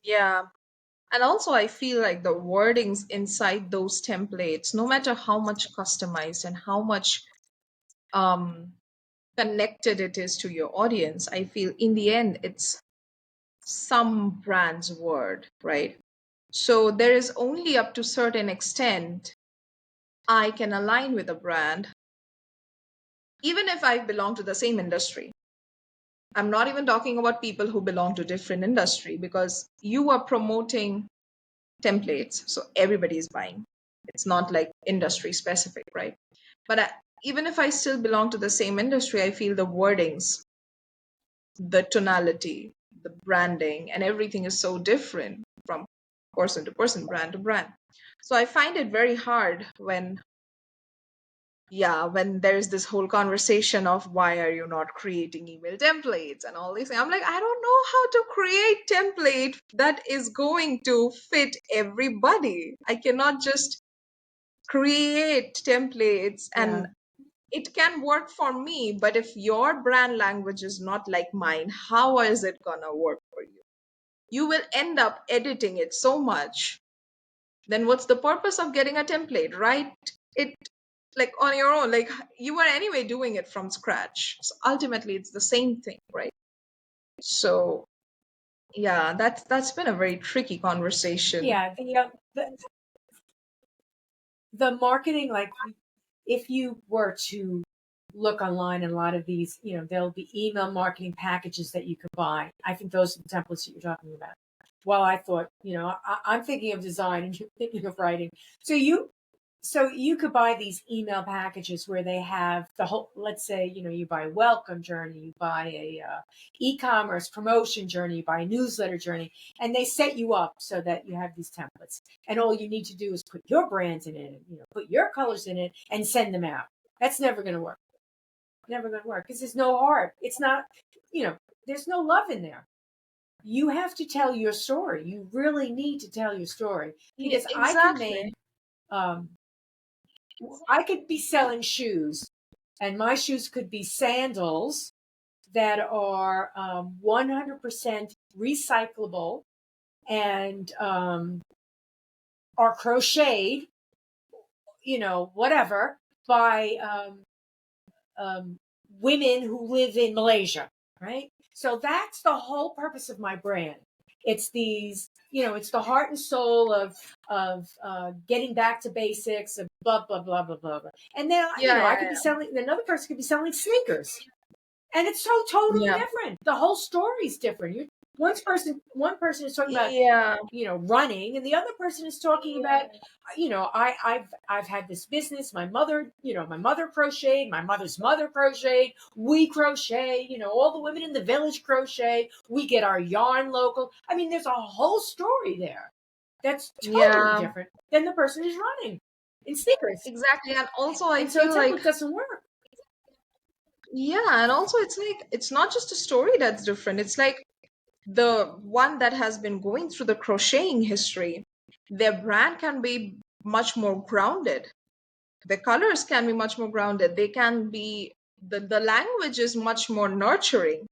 yeah. And also, I feel like the wordings inside those templates, no matter how much customized and how much um, connected it is to your audience, I feel in the end, it's some brand's word, right? So there is only up to certain extent I can align with a brand, even if I belong to the same industry. I'm not even talking about people who belong to different industry, because you are promoting templates, so everybody is buying. It's not like industry specific, right? But even if I still belong to the same industry, I feel the wordings, the tonality, the branding, and everything is so different from person to person, brand to brand. So I find it very hard when, yeah, when there's this whole conversation of why are you not creating email templates and all these things. I'm like, I don't know how to create template that is going to fit everybody. I cannot just create templates, Yeah. and it can work for me, but if your brand language is not like mine, how is it gonna work for you? You will end up editing it so much. Then what's the purpose of getting a template? Write it like on your own, like you were anyway doing it from scratch. So ultimately it's the same thing, right? So yeah, that's been a very tricky conversation. Yeah. The marketing, like if you were to look online, and a lot of these, there'll be email marketing packages that you can buy. I think those are the templates that you're talking about. Well, I thought, I'm thinking of design and you're thinking of writing. So you could buy these email packages where they have the whole, let's say, you buy a welcome journey, you buy a e-commerce promotion journey, you buy a newsletter journey, and they set you up so that you have these templates. And all you need to do is put your brands in it, put your colors in it and send them out. That's never going to work. Never going to work because there's no heart. It's not, there's no love in there. You have to tell your story. You really need to tell your story Yeah, because exactly. I could be selling shoes, and my shoes could be sandals that are 100% recyclable and are crocheted, whatever, by women who live in Malaysia, right? So that's the whole purpose of my brand. It's these, it's the heart and soul of getting back to basics of blah blah blah blah blah blah. And then Yeah, I yeah, could be yeah. selling. Another person could be selling sneakers, and it's so totally Yeah. different. The whole story's different. One person is talking about Yeah. running, and the other person is talking about I've had this business. My mother crocheted, my mother's mother crocheted, we crochet, all the women in the village crochet, we get our yarn local. I mean, there's a whole story there that's totally Yeah, different than the person who's running in sneakers. exactly. And also I And so a feel like, template doesn't work. yeah, and also it's like it's not just a story that's different. It's like the one that has been going through the crocheting history, their brand can be much more grounded. The colors can be much more grounded. They can be the language is much more nurturing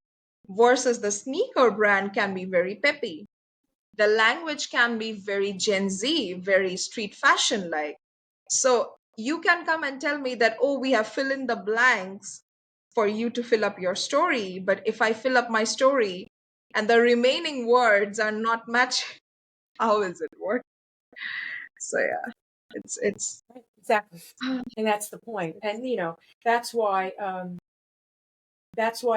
versus the sneaker brand can be very peppy. The language can be very Gen Z, very street fashion like. So you can come and tell me that, oh, we have fill in the blanks for you to fill up your story. But if I fill up my story and the remaining words are not matching, how is it work? So yeah, it's Right? Exactly. And that's the point. And that's why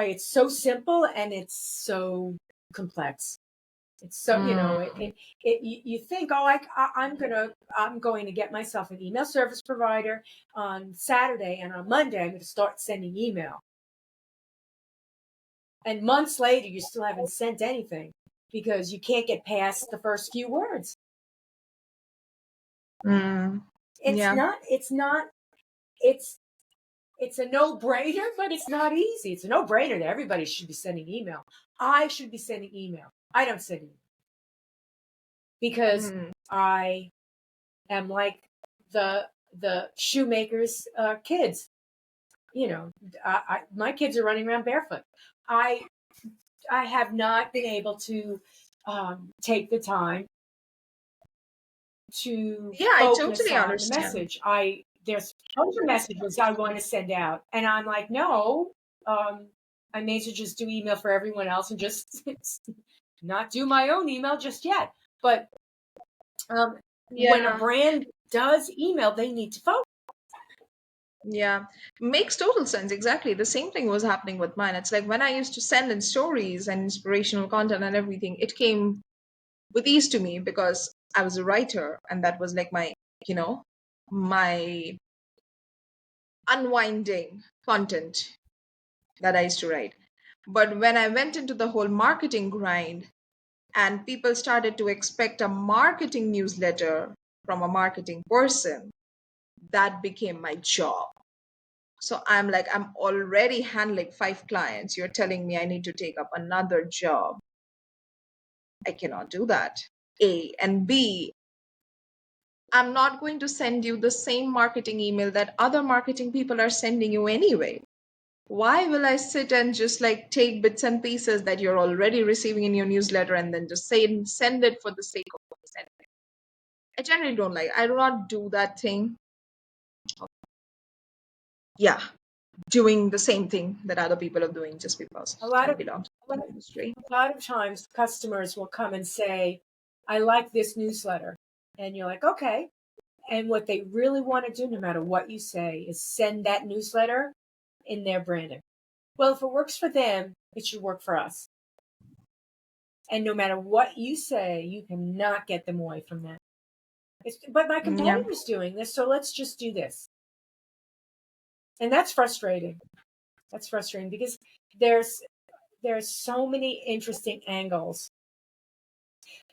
it's so simple and it's so complex. It's so mm, you think, oh, I'm going to get myself an email service provider on Saturday, and on Monday I'm going to start sending email. And months later you still haven't sent anything because you can't get past the first few words. mm, It's yeah, not it's not it's it's a no-brainer, but it's not easy. It's a no-brainer that everybody should be sending email. I should be sending email. I don't send email because mm, I am like the shoemakers' kids. My kids are running around barefoot. I I have not been able to take the time to yeah. I focus totally on the understand. message. There's other messages I want to send out, and I'm like, no, I may as well just do email for everyone else and just not do my own email just yet. But when a Yeah, brand does email, they need to focus. yeah. Makes total sense. Exactly. The same thing was happening with mine. It's like when I used to send in stories and inspirational content and everything, it came with ease to me because I was a writer and that was like you know, my unwinding content that I used to write. But when I went into the whole marketing grind and people started to expect a marketing newsletter from a marketing person, that became my job. So I'm like, I'm already handling 5 clients. You're telling me I need to take up another job. I cannot do that. A and B, I'm not going to send you the same marketing email that other marketing people are sending you anyway. Why will I sit and just like take bits and pieces that you're already receiving in your newsletter and then just send it for the sake of sending it? I generally don't like. I do not do that thing. Yeah, doing the same thing that other people are doing just because A lot I of belong to the industry. a lot of times customers will come and say, I like this newsletter. And you're like, okay. And what they really want to do, no matter what you say, is send that newsletter in their branding. Well, if it works for them, it should work for us. And no matter what you say, you cannot get them away from that. But my Yeah. competitor's doing this, so let's just do this. And that's frustrating. That's frustrating because there's so many interesting angles.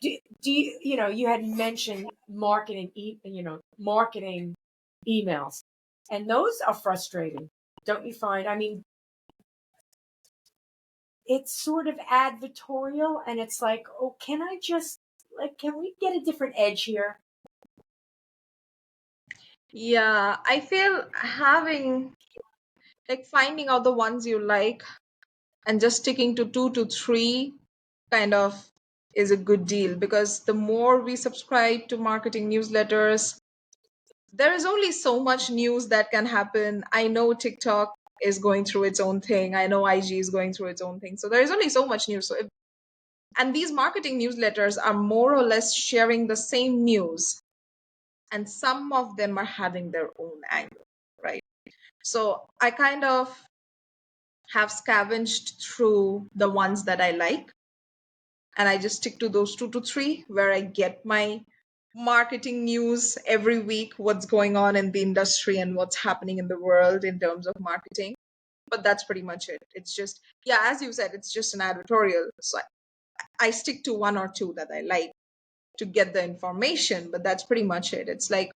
Do you, you had mentioned marketing emails, and those are frustrating, don't you find? I mean, it's sort of advertorial, and it's like, oh, can we get a different edge here? Yeah, I feel finding out the ones you like and just sticking to 2 to 3 kind of is a good deal, because the more we subscribe to marketing newsletters, there is only so much news that can happen. I know TikTok is going through its own thing. I know IG is going through its own thing. So there is only so much news. And these marketing newsletters are more or less sharing the same news, and some of them are having their own angle, right? So I kind of have scavenged through the ones that I like, and I just stick to those 2 to 3 where I get my marketing news every week, what's going on in the industry and what's happening in the world in terms of marketing. But that's pretty much it. It's just, yeah, as you said, it's just an advertorial. So I stick to 1 or 2 that I like to get the information, but that's pretty much it. It's like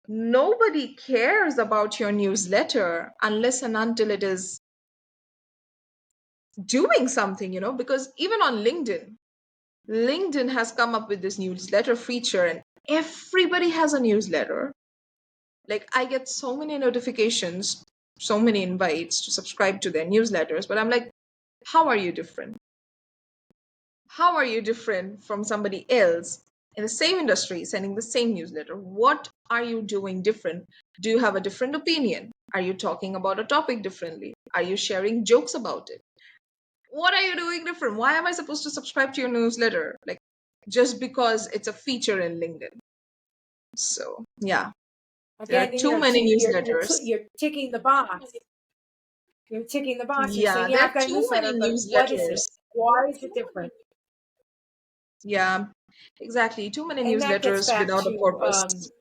nobody cares about your newsletter unless and until it is doing something, because even on LinkedIn has come up with this newsletter feature, and everybody has a newsletter. Like, I get so many notifications, so many invites to subscribe to their newsletters, but I'm like, how are you different? How are you different from somebody else in the same industry sending the same newsletter? What are you doing different? Do you have a different opinion? Are you talking about a topic differently? Are you sharing jokes about it? What are you doing different? Why am I supposed to subscribe to your newsletter? Like, just because it's a feature in LinkedIn. So, yeah, there are Again, too many newsletters. you're ticking the box. You're ticking the box. You're Yeah, saying, there yeah, are I've got a too many newsletter, but what is it? newsletters. Why is it different? Yeah, exactly. Too many And that newsletters without a purpose.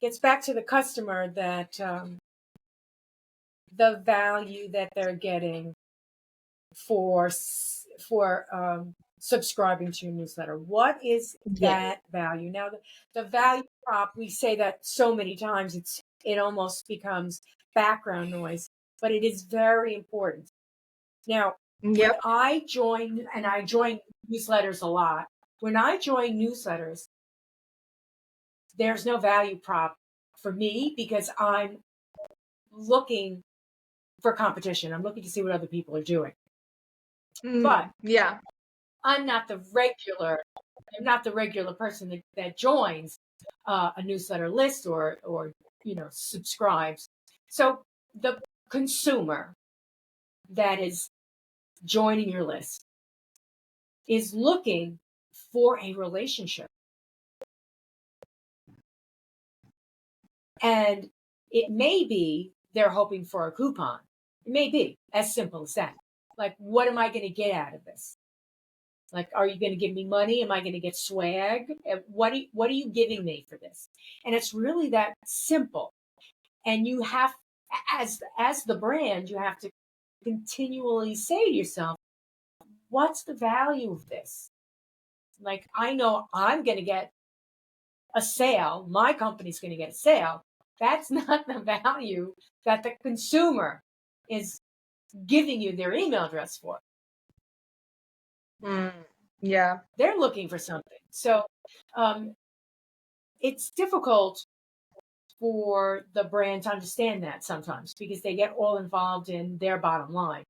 gets back to the customer, that the value that they're getting for subscribing to your newsletter. What is Yeah. that value? Now, the value prop, we say that so many times, it almost becomes background noise, but it is very important. Now, when Yep. I join, and I join newsletters a lot, when I join newsletters, there's no value prop for me because I'm looking for competition. I'm looking to see what other people are doing. But Yeah. I'm not the regular. I'm not the regular person that joins a newsletter list or subscribes. So the consumer that is joining your list is looking for a relationship, and it may be they're hoping for a coupon. It may be as simple as that. Like, what am I going to get out of this? Like, are you going to give me money? Am I going to get swag? What are you giving me for this? And it's really that simple. And you have, as the brand, you have to continually say to yourself, what's the value of this? Like, I know I'm going to get a sale. My company's going to get a sale. That's not the value that the consumer is giving you their email address for. Mm. Yeah, They're looking for something. So um, it's difficult for the brand to understand that sometimes because they get all involved in their bottom line.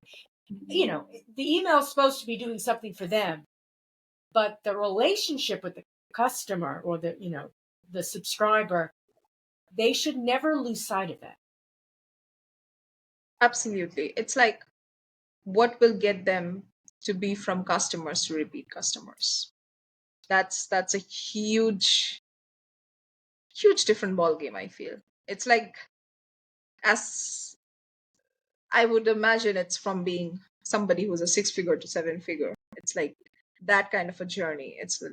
You know, the email is supposed to be doing something for them, but the relationship with the customer or the subscriber, they should never lose sight of that. absolutely. It's like what will get them to be from customers to repeat customers. That's a huge different ball game, I feel. It's like, as I would imagine, it's from being somebody who's a six figure to seven figure. It's like that kind of a journey. It's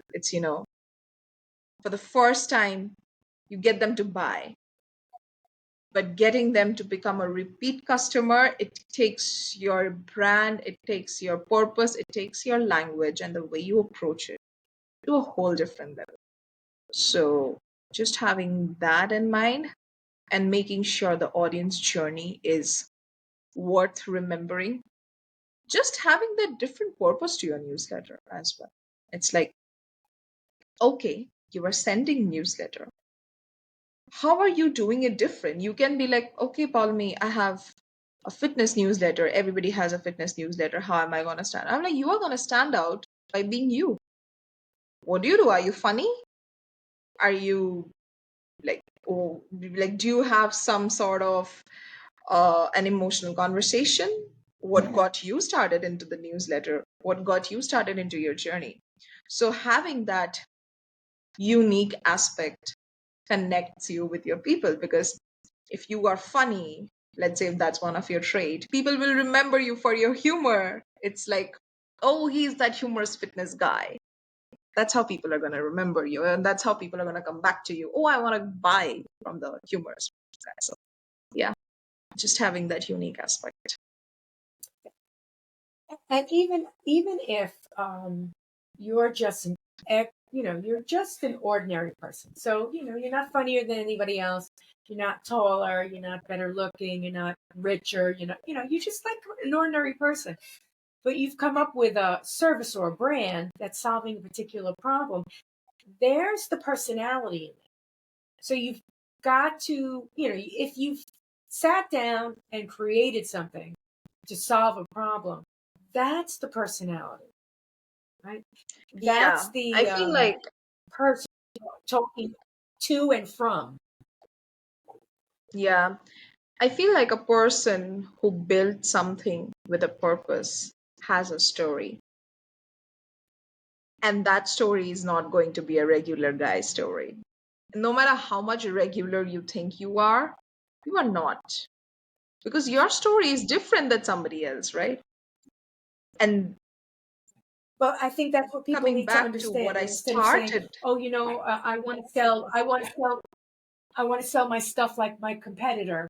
for the first time you get them to buy, but getting them to become a repeat customer, it takes your brand, it takes your purpose, it takes your language and the way you approach it to a whole different level. So just having that in mind and making sure the audience journey is worth remembering, just having that different purpose to your newsletter as well. It's like, okay, you are sending newsletter, how are you doing it different? You can be like, okay, Palmi, I have a fitness newsletter. Everybody has a fitness newsletter. How am I going to stand? I'm like, you are going to stand out by being you. What do you do? Are you funny? Are you like, oh, like, do you have some sort of an emotional conversation? What got you started into the newsletter? What got you started into your journey? So having that unique aspect connects you with your people, because if you are funny, let's say if that's one of your trait, people will remember you for your humor. It's like, oh, he's that humorous fitness guy. That's how people are going to remember you, and that's how people are going to come back to you. Oh, I want to buy from the humorous guy. So yeah, just having that unique aspect. And even if you're just you're just an ordinary person. So, you're not funnier than anybody else. You're not taller, you're not better looking, you're not richer, you're just like an ordinary person. But you've come up with a service or a brand that's solving a particular problem. There's the personality in it. So you've got to, if you've sat down and created something to solve a problem, that's the personality, right? Yeah, That's the I feel like, person talking to and from. yeah, I feel like a person who built something with a purpose has a story. And that story is not going to be a regular guy story. No matter how much regular you think you are not. Because your story is different than somebody else, right? And But I think that's what people coming need to back to what understand. I Instead of saying, started, "Oh, I want to sell my stuff like my competitor,"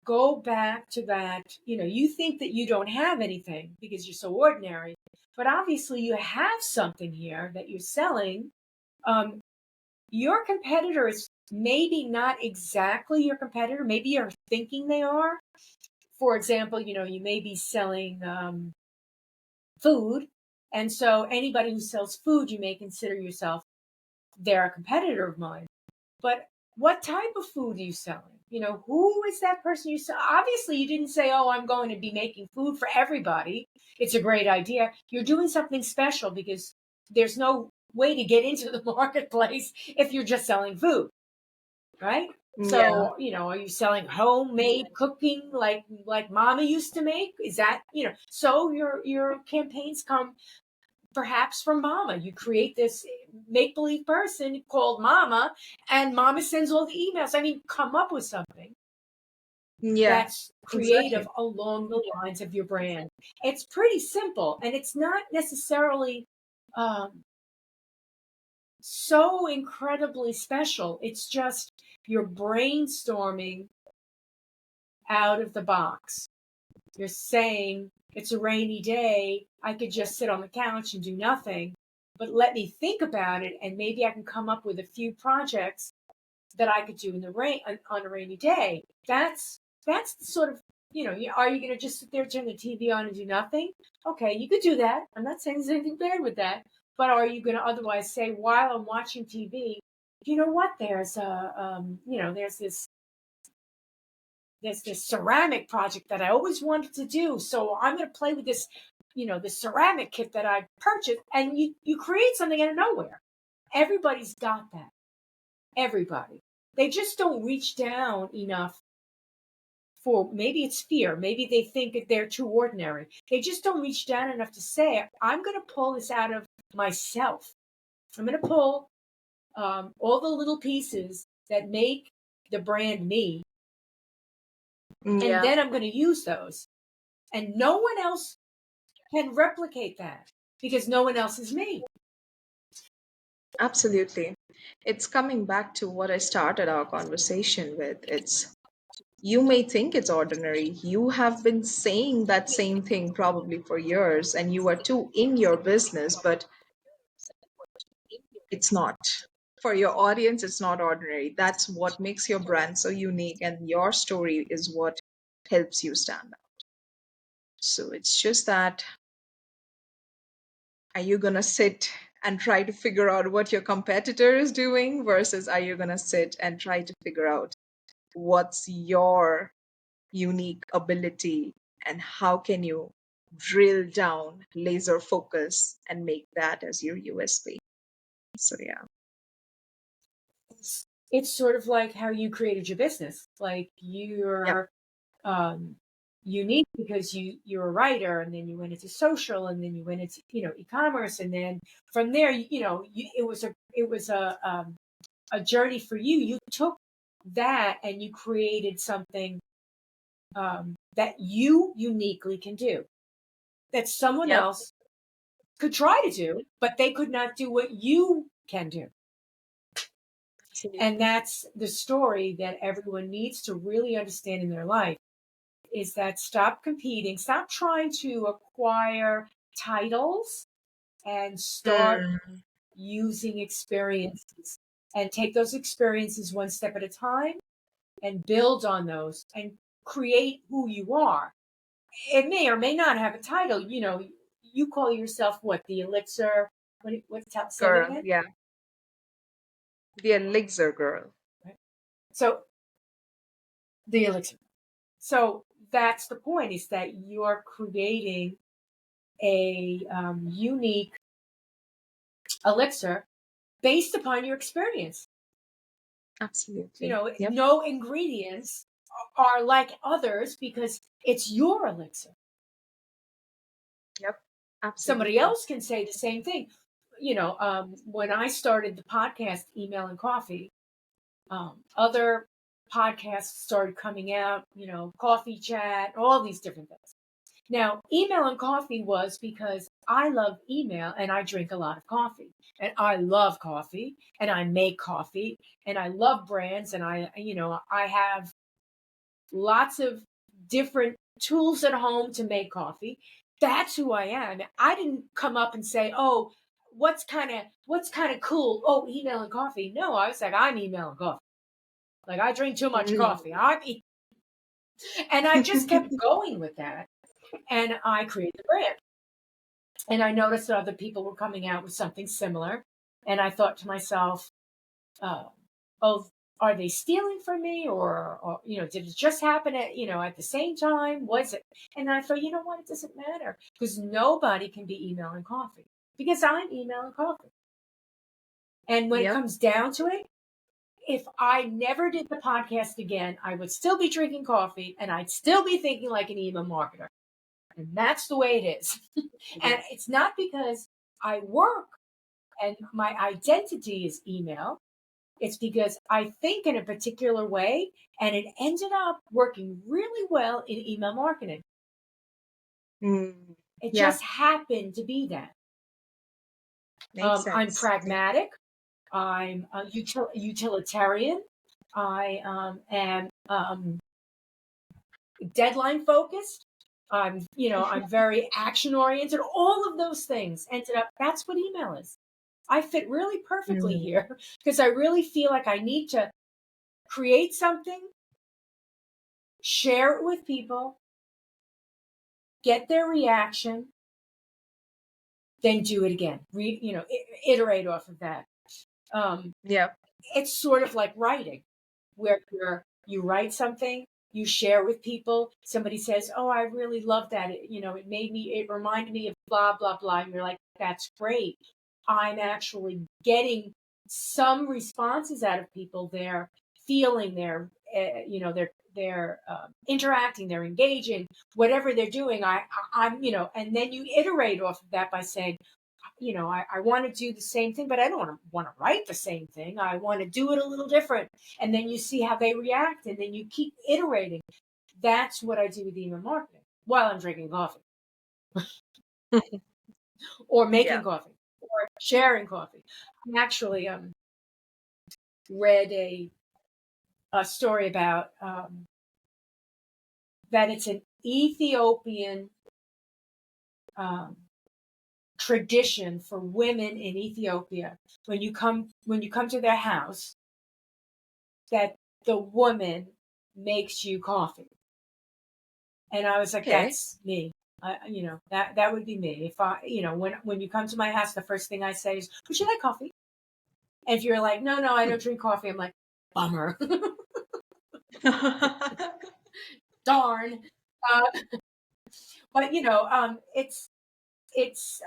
go back to that. You think that you don't have anything because you're so ordinary, but obviously you have something here that you're selling. Um, your competitor is maybe not exactly your competitor. Maybe you're thinking they are. For example, you may be selling food. And so anybody who sells food, you may consider yourself, they're a competitor of mine. But what type of food are you selling? Who is that person you sell? Obviously, you didn't say, oh, I'm going to be making food for everybody. It's a great idea. You're doing something special because there's no way to get into the marketplace if you're just selling food, right? yeah, So, are you selling homemade cooking like mama used to make? Is that, so your campaigns come perhaps from mama. You create this make believe person called mama, and mama sends all the emails. I mean, come up with something yeah, that's creative exactly. along the lines of your brand. It's pretty simple, and it's not necessarily um, so incredibly special. It's just you're brainstorming out of the box. You're saying, it's a rainy day. I could just sit on the couch and do nothing, but let me think about it, and maybe I can come up with a few projects that I could do in the rain on a rainy day. That's the sort of are you going to just sit there, turn the TV on and do nothing? Okay, you could do that. I'm not saying there's anything bad with that. But are you going to otherwise say, while I'm watching TV, you know what? There's this ceramic project that I always wanted to do. So I'm going to play with this, this ceramic kit that I purchased. And you create something out of nowhere. Everybody's got that. Everybody. They just don't reach down enough for, maybe it's fear. Maybe they think that they're too ordinary. They just don't reach down enough to say, I'm going to pull this out of myself. I'm going to pull all the little pieces that make the brand me. And Yeah, then I'm going to use those. And no one else can replicate that because no one else is me. absolutely. It's coming back to what I started our conversation with. You may think it's ordinary. You have been saying that same thing probably for years, and you are too in your business, but it's not. For your audience, it's not ordinary. That's what makes your brand so unique, and your story is what helps you stand out. So it's just that, are you going to sit and try to figure out what your competitor is doing versus are you going to sit and try to figure out what's your unique ability and how can you drill down, laser focus, and make that as your USP? So yeah. It's sort of like how you created your business. Like Yep. you're unique because you're a writer, and then you went into social, and then you went into e-commerce, and then from there it was a journey for you. You took that and you created something that you uniquely can do that someone Yep. else could try to do, but they could not do what you can do. And Absolutely. that's the story that everyone needs to really understand in their life, is that stop competing, stop trying to acquire titles, and start Mm, using experiences, and take those experiences one step at a time and build on those and create who you are. It may or may not have a title. You call yourself what? The elixir. Say that girl, again. yeah. The elixir girl. Right. So the elixir. So that's the point, is that you're creating a unique elixir based upon your experience. Absolutely. Yep. No ingredients are like others because it's your elixir. Yep. Somebody Absolutely. else can say the same thing. When I started the podcast, Email and Coffee, other podcasts started coming out, Coffee Chat, all these different things. Now, Email and Coffee was because I love email and I drink a lot of coffee. And I love coffee and I make coffee and I love brands, and I have lots of different tools at home to make coffee. That's who I am. I didn't come up and say, "Oh, what's kind of cool? Oh, email and coffee." No, I was like, I'm email and coffee. Like, I drink too much coffee. And I just kept going with that. And I created the brand. And I noticed that other people were coming out with something similar. And I thought to myself, uh, oh, are they stealing from me, or did it just happen at the same time? Was it? And I thought, you know what? It doesn't matter, because nobody can be email and coffee, because I'm email and coffee. And when it Yep. comes down to it, if I never did the podcast again, I would still be drinking coffee and I'd still be thinking like an email marketer. And that's the way it is. And it's not because I work and my identity is email. It's because I think in a particular way, and it ended up working really well in email marketing. Mm, It yeah. just happened to be that. Makes I'm sense. Yeah. pragmatic. I'm utilitarian. I am deadline focused. I'm very action oriented. All of those things ended up. That's what email is. I fit really perfectly Mm, here because I really feel like I need to create something, share it with people, get their reaction, then do it again. Iterate off of that. Yeah. It's sort of like writing, where you write something, you share with people. Somebody says, "Oh, I really love that. It reminded me of blah blah blah." And you're like, "That's great. I'm actually getting some responses out of people. They're feeling, they're interacting, they're engaging, whatever they're doing. I'm, and then you iterate off of that by saying, I want to do the same thing, but I don't want to write the same thing. I want to do it a little different." And then you see how they react, and then you keep iterating. That's what I do with email marketing while I'm drinking coffee or making Yeah. coffee or sharing coffee. I actually read a story about that it's an Ethiopian um, tradition for women in Ethiopia when you come to their house that the woman makes you coffee. And I was like, Okay. that's me. That would be me. If I, when you come to my house, the first thing I say is, "Would you like coffee?" And if you're like, "No, no, I don't drink coffee," I'm like, "Bummer." Darn. Uh, but it's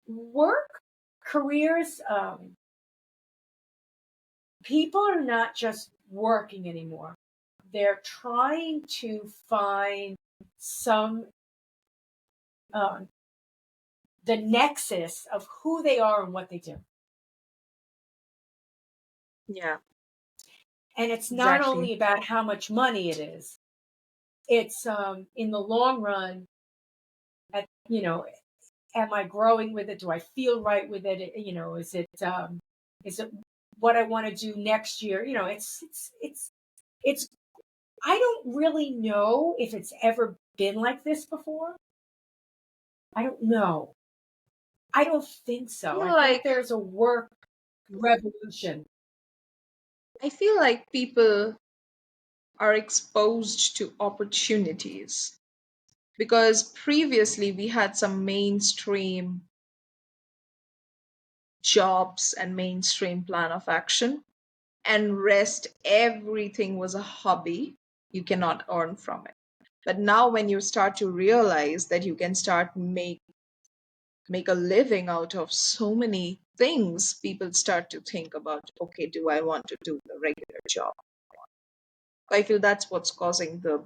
work, careers. People are not just working anymore. They're trying to find some um, the nexus of who they are and what they do. Yeah, And it's not exactly. only about how much money it is. It's in the long run, am I growing with it? Do I feel right with it? Is it what I want to do next year? It's I don't really know if it's ever been like this before. I don't know. I don't think I so. feel I think like there's a work revolution. I feel like people are exposed to opportunities because previously we had some mainstream jobs and mainstream plan of action, and rest everything was a hobby. You cannot earn from it. But now when you start to realize that you can start make a living out of so many things, people start to think about, okay, do I want to do the regular job? I feel that's what's causing the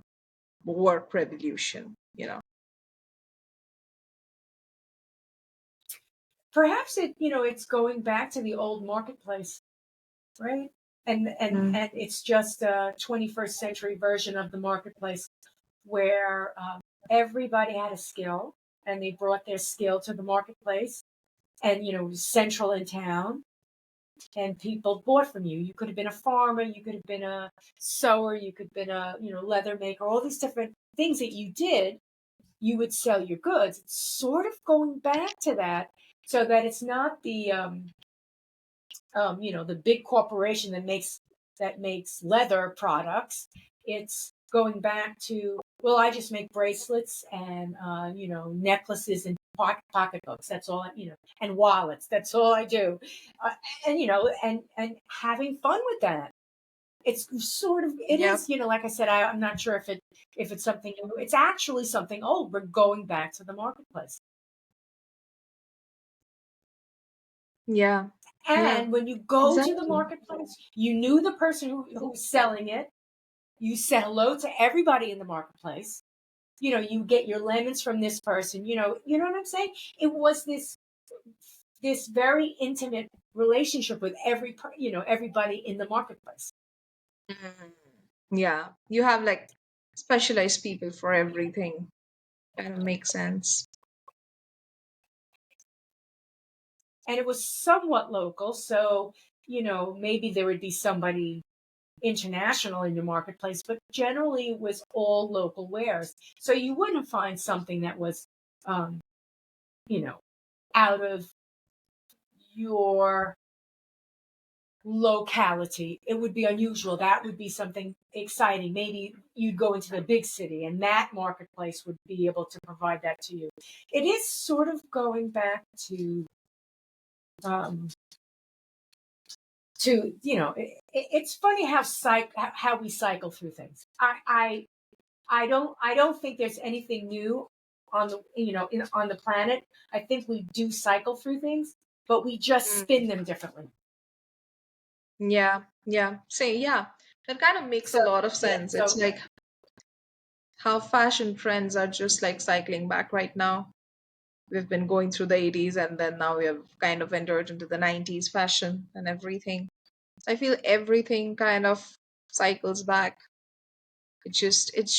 work revolution. Perhaps it's going back to the old marketplace, right? Mm. And it's just a 21st century version of the marketplace where everybody had a skill and they brought their skill to the marketplace, and it was central in town, and people bought from you. You could have been a farmer, you could have been a sewer, you could have been a leather maker, all these different things that you did. You would sell your goods. It's sort of going back to that, so that it's not the big corporation that makes leather products. It's going back to, well, I just make bracelets and necklaces and pocketbooks. That's all and wallets. That's all I do, and having fun with that. It's sort of it Yeah. is like I said. I'm not sure if it's something new. It's actually something old. We're going back to the marketplace. Yeah. Yeah. And when you go to the Exactly. marketplace, you knew the person who was selling it. You said hello to everybody in the marketplace. You get your lemons from this person. You know what I'm saying? It was this very intimate relationship with everybody in the marketplace. Mhm. Yeah. You have like specialized people for everything. Kind of makes sense. And it was somewhat local, so maybe there would be somebody international in your marketplace, but generally it was all local wares. So you wouldn't find something that was um, you know, out of your locality. It would be unusual. That would be something exciting. Maybe you'd go into the big city and that marketplace would be able to provide that to you. It is sort of going back um, it's funny how we cycle through things. I don't think there's anything new on on the planet. I think we do cycle through things, but we just spin them differently. Yeah, yeah. Say, yeah. That kind of makes a So lot of yeah, sense. It's so like how fashion trends are just like cycling back right now. We've been going through the 80s and then now we have kind of entered into the 90s fashion and everything. I feel everything kind of cycles back. It's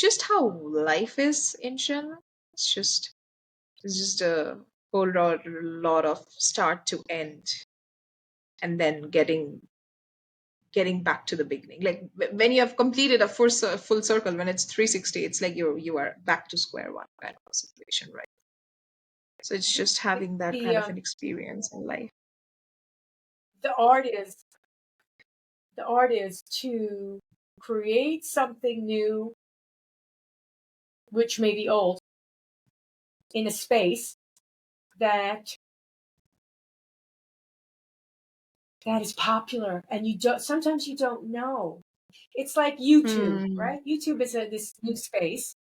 just how life is in general. It's just a whole lot of start to end and then getting back to the beginning. Like when you have completed a full circle, when it's 360, it's like you are back to square one kind of situation, right? So it's just having that the kind of an experience in life. the art is the art is to create something new, which may be old, in a space that is popular, and you don't sometimes you don't know. It's like YouTube, Hmm. right? YouTube is this new space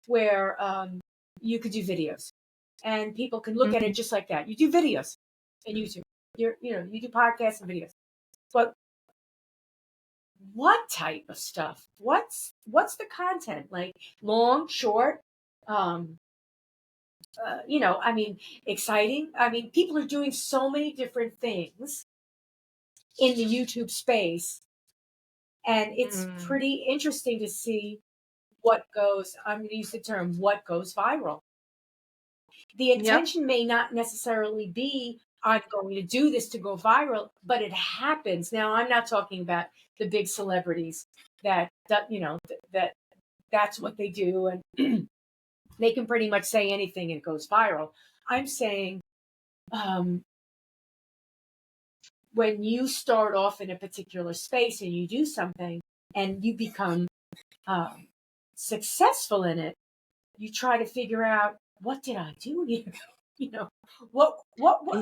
where you could do videos, and people can look at it Mhm. just like that. You do videos in YouTube. You do podcasts and videos, but what type of stuff? What's the content? Like long, short, um, I mean, exciting. I mean, people are doing so many different things in the YouTube space, and it's Mm. pretty interesting to see what goes. I'm going to use the term what goes viral. The Yep. intention may not necessarily be I'm going to do this to go viral, but it happens. Now, I'm not talking about the big celebrities that that's what they do, and they can pretty much say anything and it goes viral. I'm saying um, when you start off in a particular space and you do something and you become um, successful in it, you try to figure out what did I do here? you know,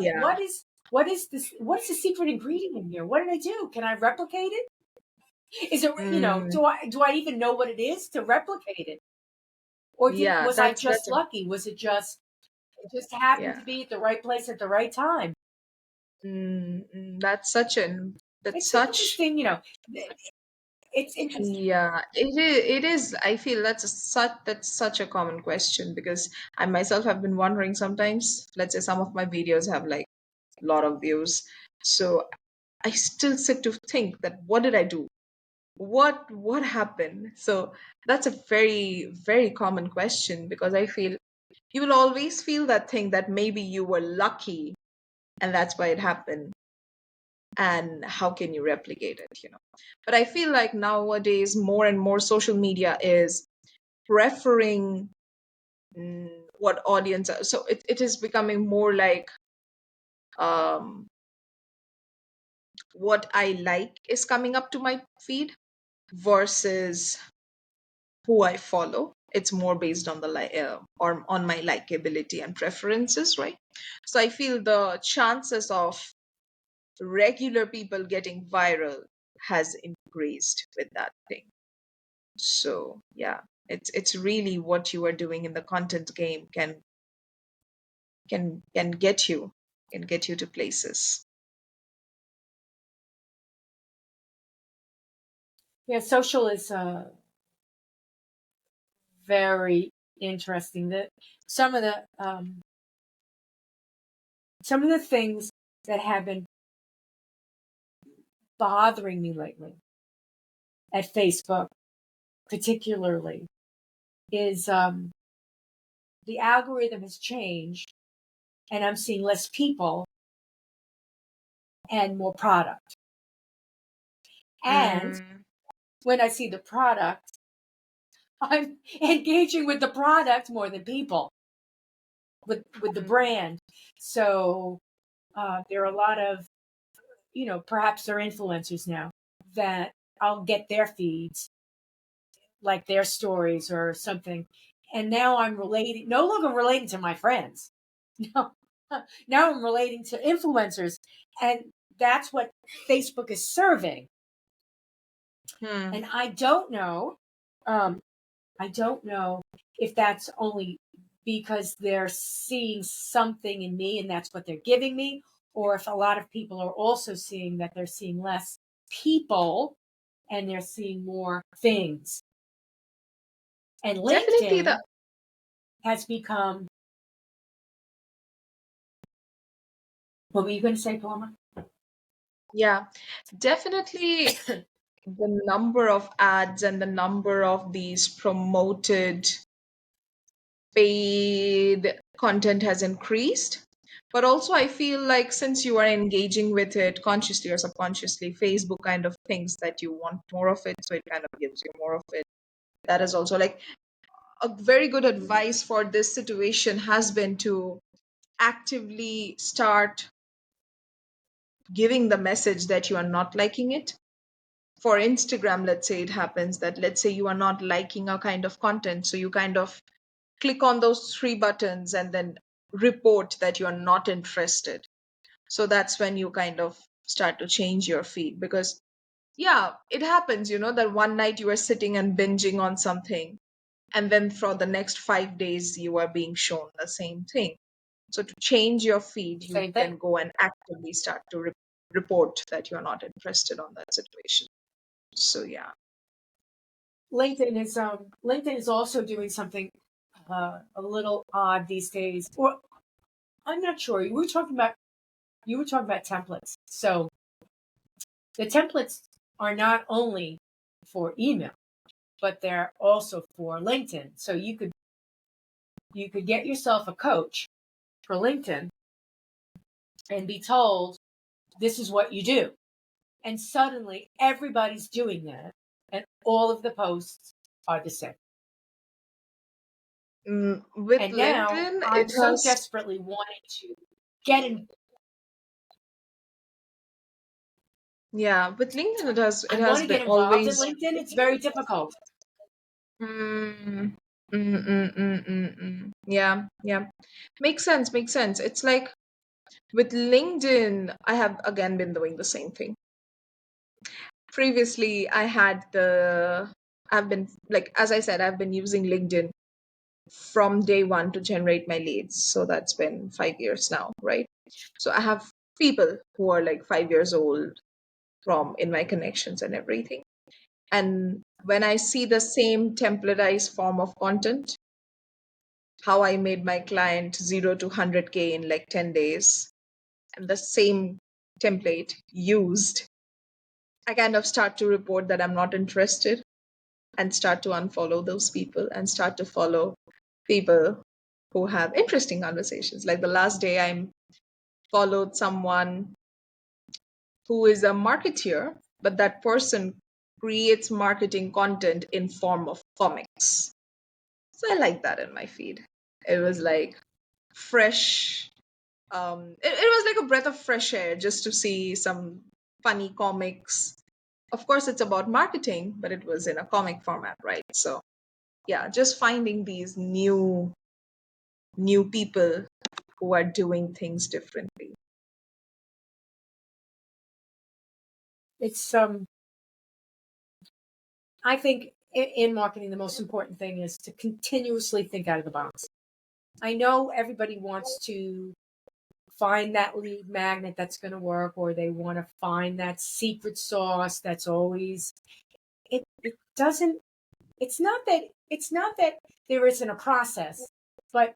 Yeah. what is this? What's the secret ingredient in here? What did I do? Can I replicate it? Is it Mm. do I even know what it is to replicate it? Or Yeah. was I That's just a lucky? Was it just happened yeah. to be at the right place at the right time? That's such an that's It's an such interesting, it's interesting. yeah. It is. I feel that's such a common question because I myself have been wondering sometimes. Let's say some of my videos have like a lot of views, so I still sit to think that what did I do? What happened? So that's a very very common question because I feel you will always feel that thing that maybe you were lucky and that's why it happened, and how can you replicate it. But I feel like nowadays more and more social media is preferring what audience so it is becoming more like um, what I like is coming up to my feed versus who I follow. It's more based on the or on my likability and preferences, right? So I feel the chances of regular people getting viral has increased with that thing. So yeah, it's really what you are doing in the content game can get you to places. Yeah, social is very interesting. That some of the um, some of the things that have been bothering me lately at Facebook, particularly, is the algorithm has changed, and I'm seeing less people and more product. And Mm, when I see the product, I'm engaging with the product more than people with the mm, brand. So there are a lot of perhaps they're influencers now, that I'll get their feeds, like their stories or something. And now I'm no longer relating to my friends. No, now I'm relating to influencers. And that's what Facebook is serving. And I don't know. I don't know if that's only because they're seeing something in me and that's what they're giving me, or if a lot of people are also seeing that they're seeing less people and they're seeing more things. And Definitely LinkedIn has become. What were you going to say, Paloma? yeah, definitely the number of ads and the number of these promoted paid content has increased. But also, I feel like since you are engaging with it consciously or subconsciously, Facebook kind of thinks that you want more of it, so it kind of gives you more of it. That is also like a very good advice for this situation has been to actively start giving the message that you are not liking it. For Instagram, let's say it happens that let's say you are not liking a kind of content, so you kind of click on those three buttons and then report that you are not interested. So that's when you kind of start to change your feed because yeah, it happens, that one night you are sitting and binging on something and then for the next 5 days you are being shown the same thing. So to change your feed, you Same thing. can go and actively start to report that you're not interested on that situation. So yeah. LinkedIn is also doing something a little odd these days. Or I'm not sure. You were talking about templates. So the templates are not only for email, but they're also for LinkedIn. So you could get yourself a coach for LinkedIn and be told this is what you do. And suddenly everybody's doing that. And all of the posts are the same. With And now LinkedIn, I'm it so has, desperately wanting to get in. yeah, with LinkedIn, it I want has to been get involved in always, LinkedIn. It's very difficult. mm, yeah, yeah. Makes sense, makes sense. It's like with LinkedIn, I have again been doing the same thing. Previously, I've been, like, as I said, I've been using LinkedIn from day one to generate my leads. So that's been 5 years now, right? So I have people who are like 5 years old from in my connections and everything. And when I see the same templatized form of content, how I made my client 0 to 100K in like 10 days, and the same template used, I kind of start to report that I'm not interested and start to unfollow those people and start to follow people who have interesting conversations. Like the last day, I followed someone who is a marketeer, but that person creates marketing content in form of comics. So I like that in my feed. It was like fresh. It was like a breath of fresh air just to see some funny comics. Of course, it's about marketing, but it was in a comic format, right? So yeah, just finding these new people who are doing things differently. It's I think in marketing the most important thing is to continuously think out of the box. I know everybody wants to find that lead magnet that's going to work, or they want to find that secret sauce that's always. It doesn't. It's not that there isn't a process, but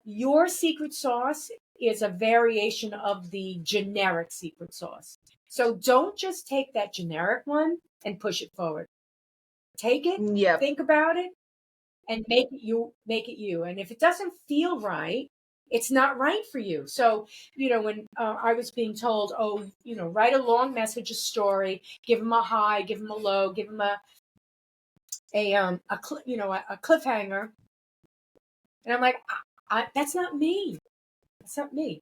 your secret sauce is a variation of the generic secret sauce. So don't just take that generic one and push it forward. Take it, Yep. think about it, and make it you. And if it doesn't feel right, it's not right for you. So, when I was being told, oh, write a long message, a story, give them a high, give them a low, give them a cliffhanger, and I'm like, that's not me. That's not me.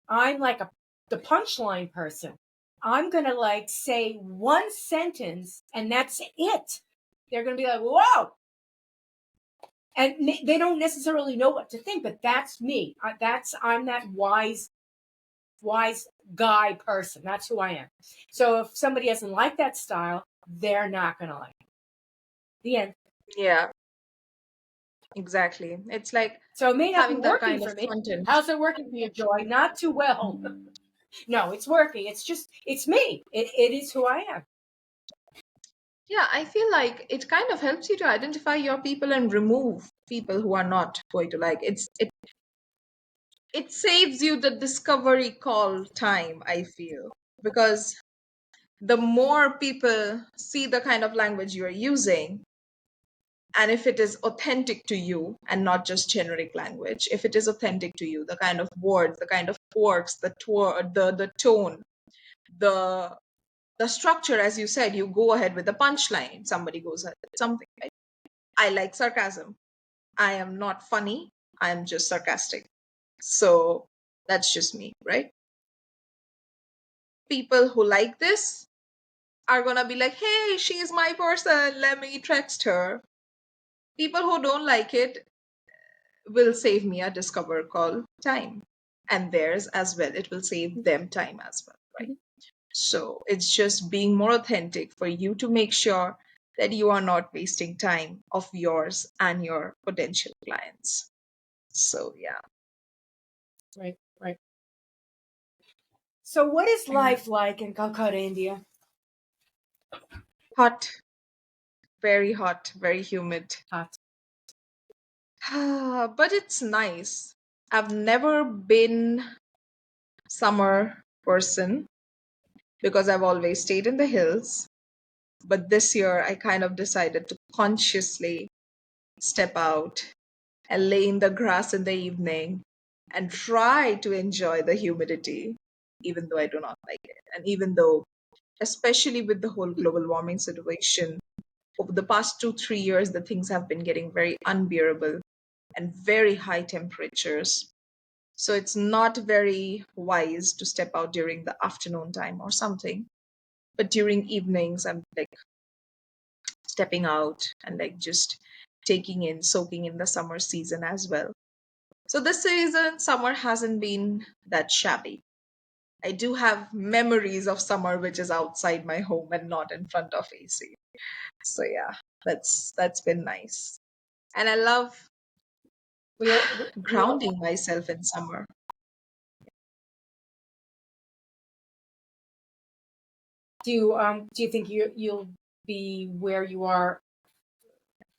I'm like a the punchline person. I'm going to like say one sentence and that's it. They're going to be like, whoa. And they don't necessarily know what to think, but that's me. I'm that wise guy person. That's who I am. So if somebody doesn't like that style, they're not going to like it. The end. Yeah, exactly. It's like So it may not be having that working kind for of me. content. How's it working for you, Joy? Not too well. No, it's working. It's me. It is who I am. Yeah, I feel like it kind of helps you to identify your people and remove people who are not going to like. It saves you the discovery call time, I feel, because the more people see the kind of language you are using, and if it is authentic to you and not just generic language, if it is authentic to you, the kind of words, the kind of quirks, the tone, the the structure, as you said, you go ahead with the punchline, somebody goes ahead with something, right? I like sarcasm. I am not funny, I am just sarcastic. So that's just me, right? People who like this are gonna be like, hey, she's my person, let me text her. People who don't like it will save me a discover call time, and theirs as well. It will save them time as well, right? So it's just being more authentic for you to make sure that you are not wasting time of yours and your potential clients. So yeah. Right, right. So what is Yeah. life like in Calcutta, India? Hot, very hot, very humid. Hot. But it's nice. I've never been summer person because I've always stayed in the hills. But this year I kind of decided to consciously step out and lay in the grass in the evening and try to enjoy the humidity, even though I do not like it. And even though, especially with the whole global warming situation, over the past 2, 3 years, the things have been getting very unbearable and very high temperatures. So it's not very wise to step out during the afternoon time or something. But during evenings, I'm like stepping out and like just taking in, soaking in the summer season as well. So this season, summer hasn't been that shabby. I do have memories of summer which is outside my home and not in front of AC. So yeah, that's been nice. And I love We grounding myself in summer. do you think you'll be where you are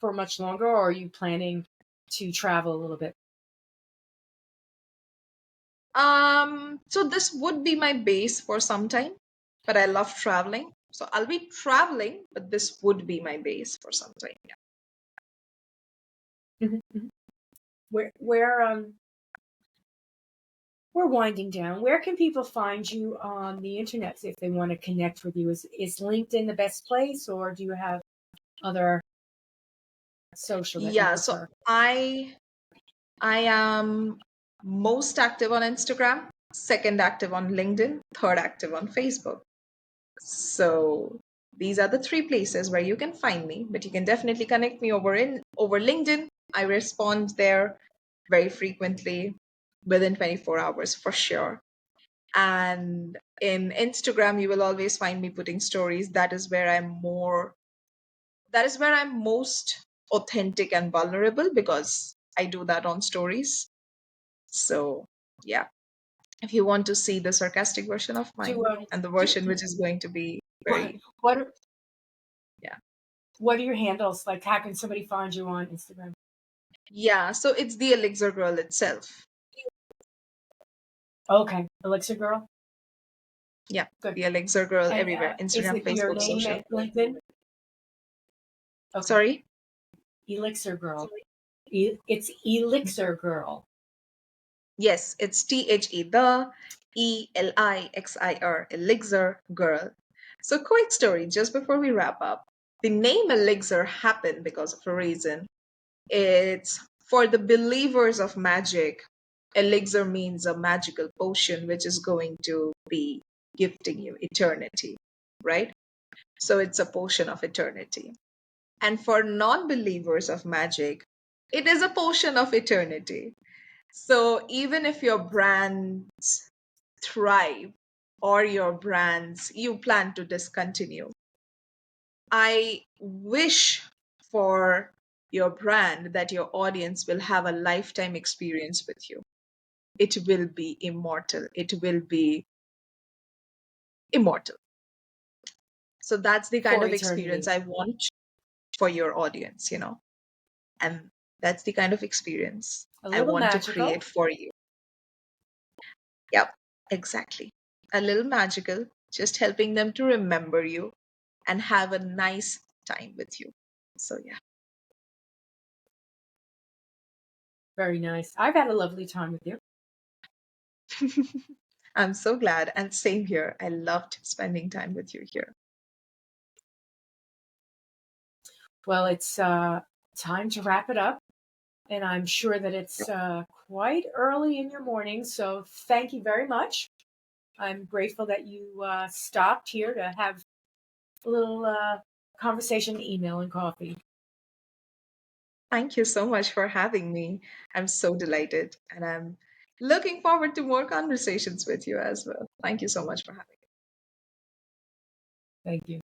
for much longer, or are you planning to travel a little bit? So this would be my base for some time, but I love traveling. So I'll be traveling, but this would be my base for some time. Yeah. Mhm. Where we're winding down. Where can people find you on the internet if they want to connect with you? Is LinkedIn the best place, or do you have other social that you Yeah, so prefer? I am most active on Instagram, second active on LinkedIn, third active on Facebook. So these are the three places where you can find me, but you can definitely connect me over LinkedIn. I respond there very frequently within 24 hours for sure. And in Instagram, you will always find me putting stories. That is where I'm most authentic and vulnerable because I do that on stories. So yeah, if you want to see the sarcastic version of Do mine and the do version which is going to be what very, what are, yeah. what are your handles? Like, how can somebody find you on Instagram? Yeah, so it's the Elixir Girl itself. Okay, Elixir Girl. Yeah, Good. the Elixir Girl And everywhere. is Instagram, it your Facebook, name social. at LinkedIn? Okay, Sorry? Elixir Girl. It's Elixir Girl. Yes, it's THE, the ELIXIR, Elixir Girl. So, quick story just before we wrap up. The name Elixir happened because of a reason. It's for the believers of magic. Elixir means a magical potion which is going to be gifting you eternity, right? So it's a portion of eternity. And for non believers of magic, it is a portion of eternity. So even if your brands thrive or your brands you plan to discontinue, I wish for your brand that your audience will have a lifetime experience with you. It will be immortal. It will be immortal. So that's the kind For of experience eternity. I want for your audience. And that's the kind of experience A I little want to magical. create for you. Yep, exactly. A little magical, just helping them to remember you and have a nice time with you. So, yeah. Very nice. I've had a lovely time with you. I'm so glad. And same here. I loved spending time with you here. Well, it's time to wrap it up. And I'm sure that it's quite early in your morning. So thank you very much. I'm grateful that you stopped here to have a little conversation, email, and coffee. Thank you so much for having me. I'm so delighted. And I'm looking forward to more conversations with you as well. Thank you so much for having me. Thank you.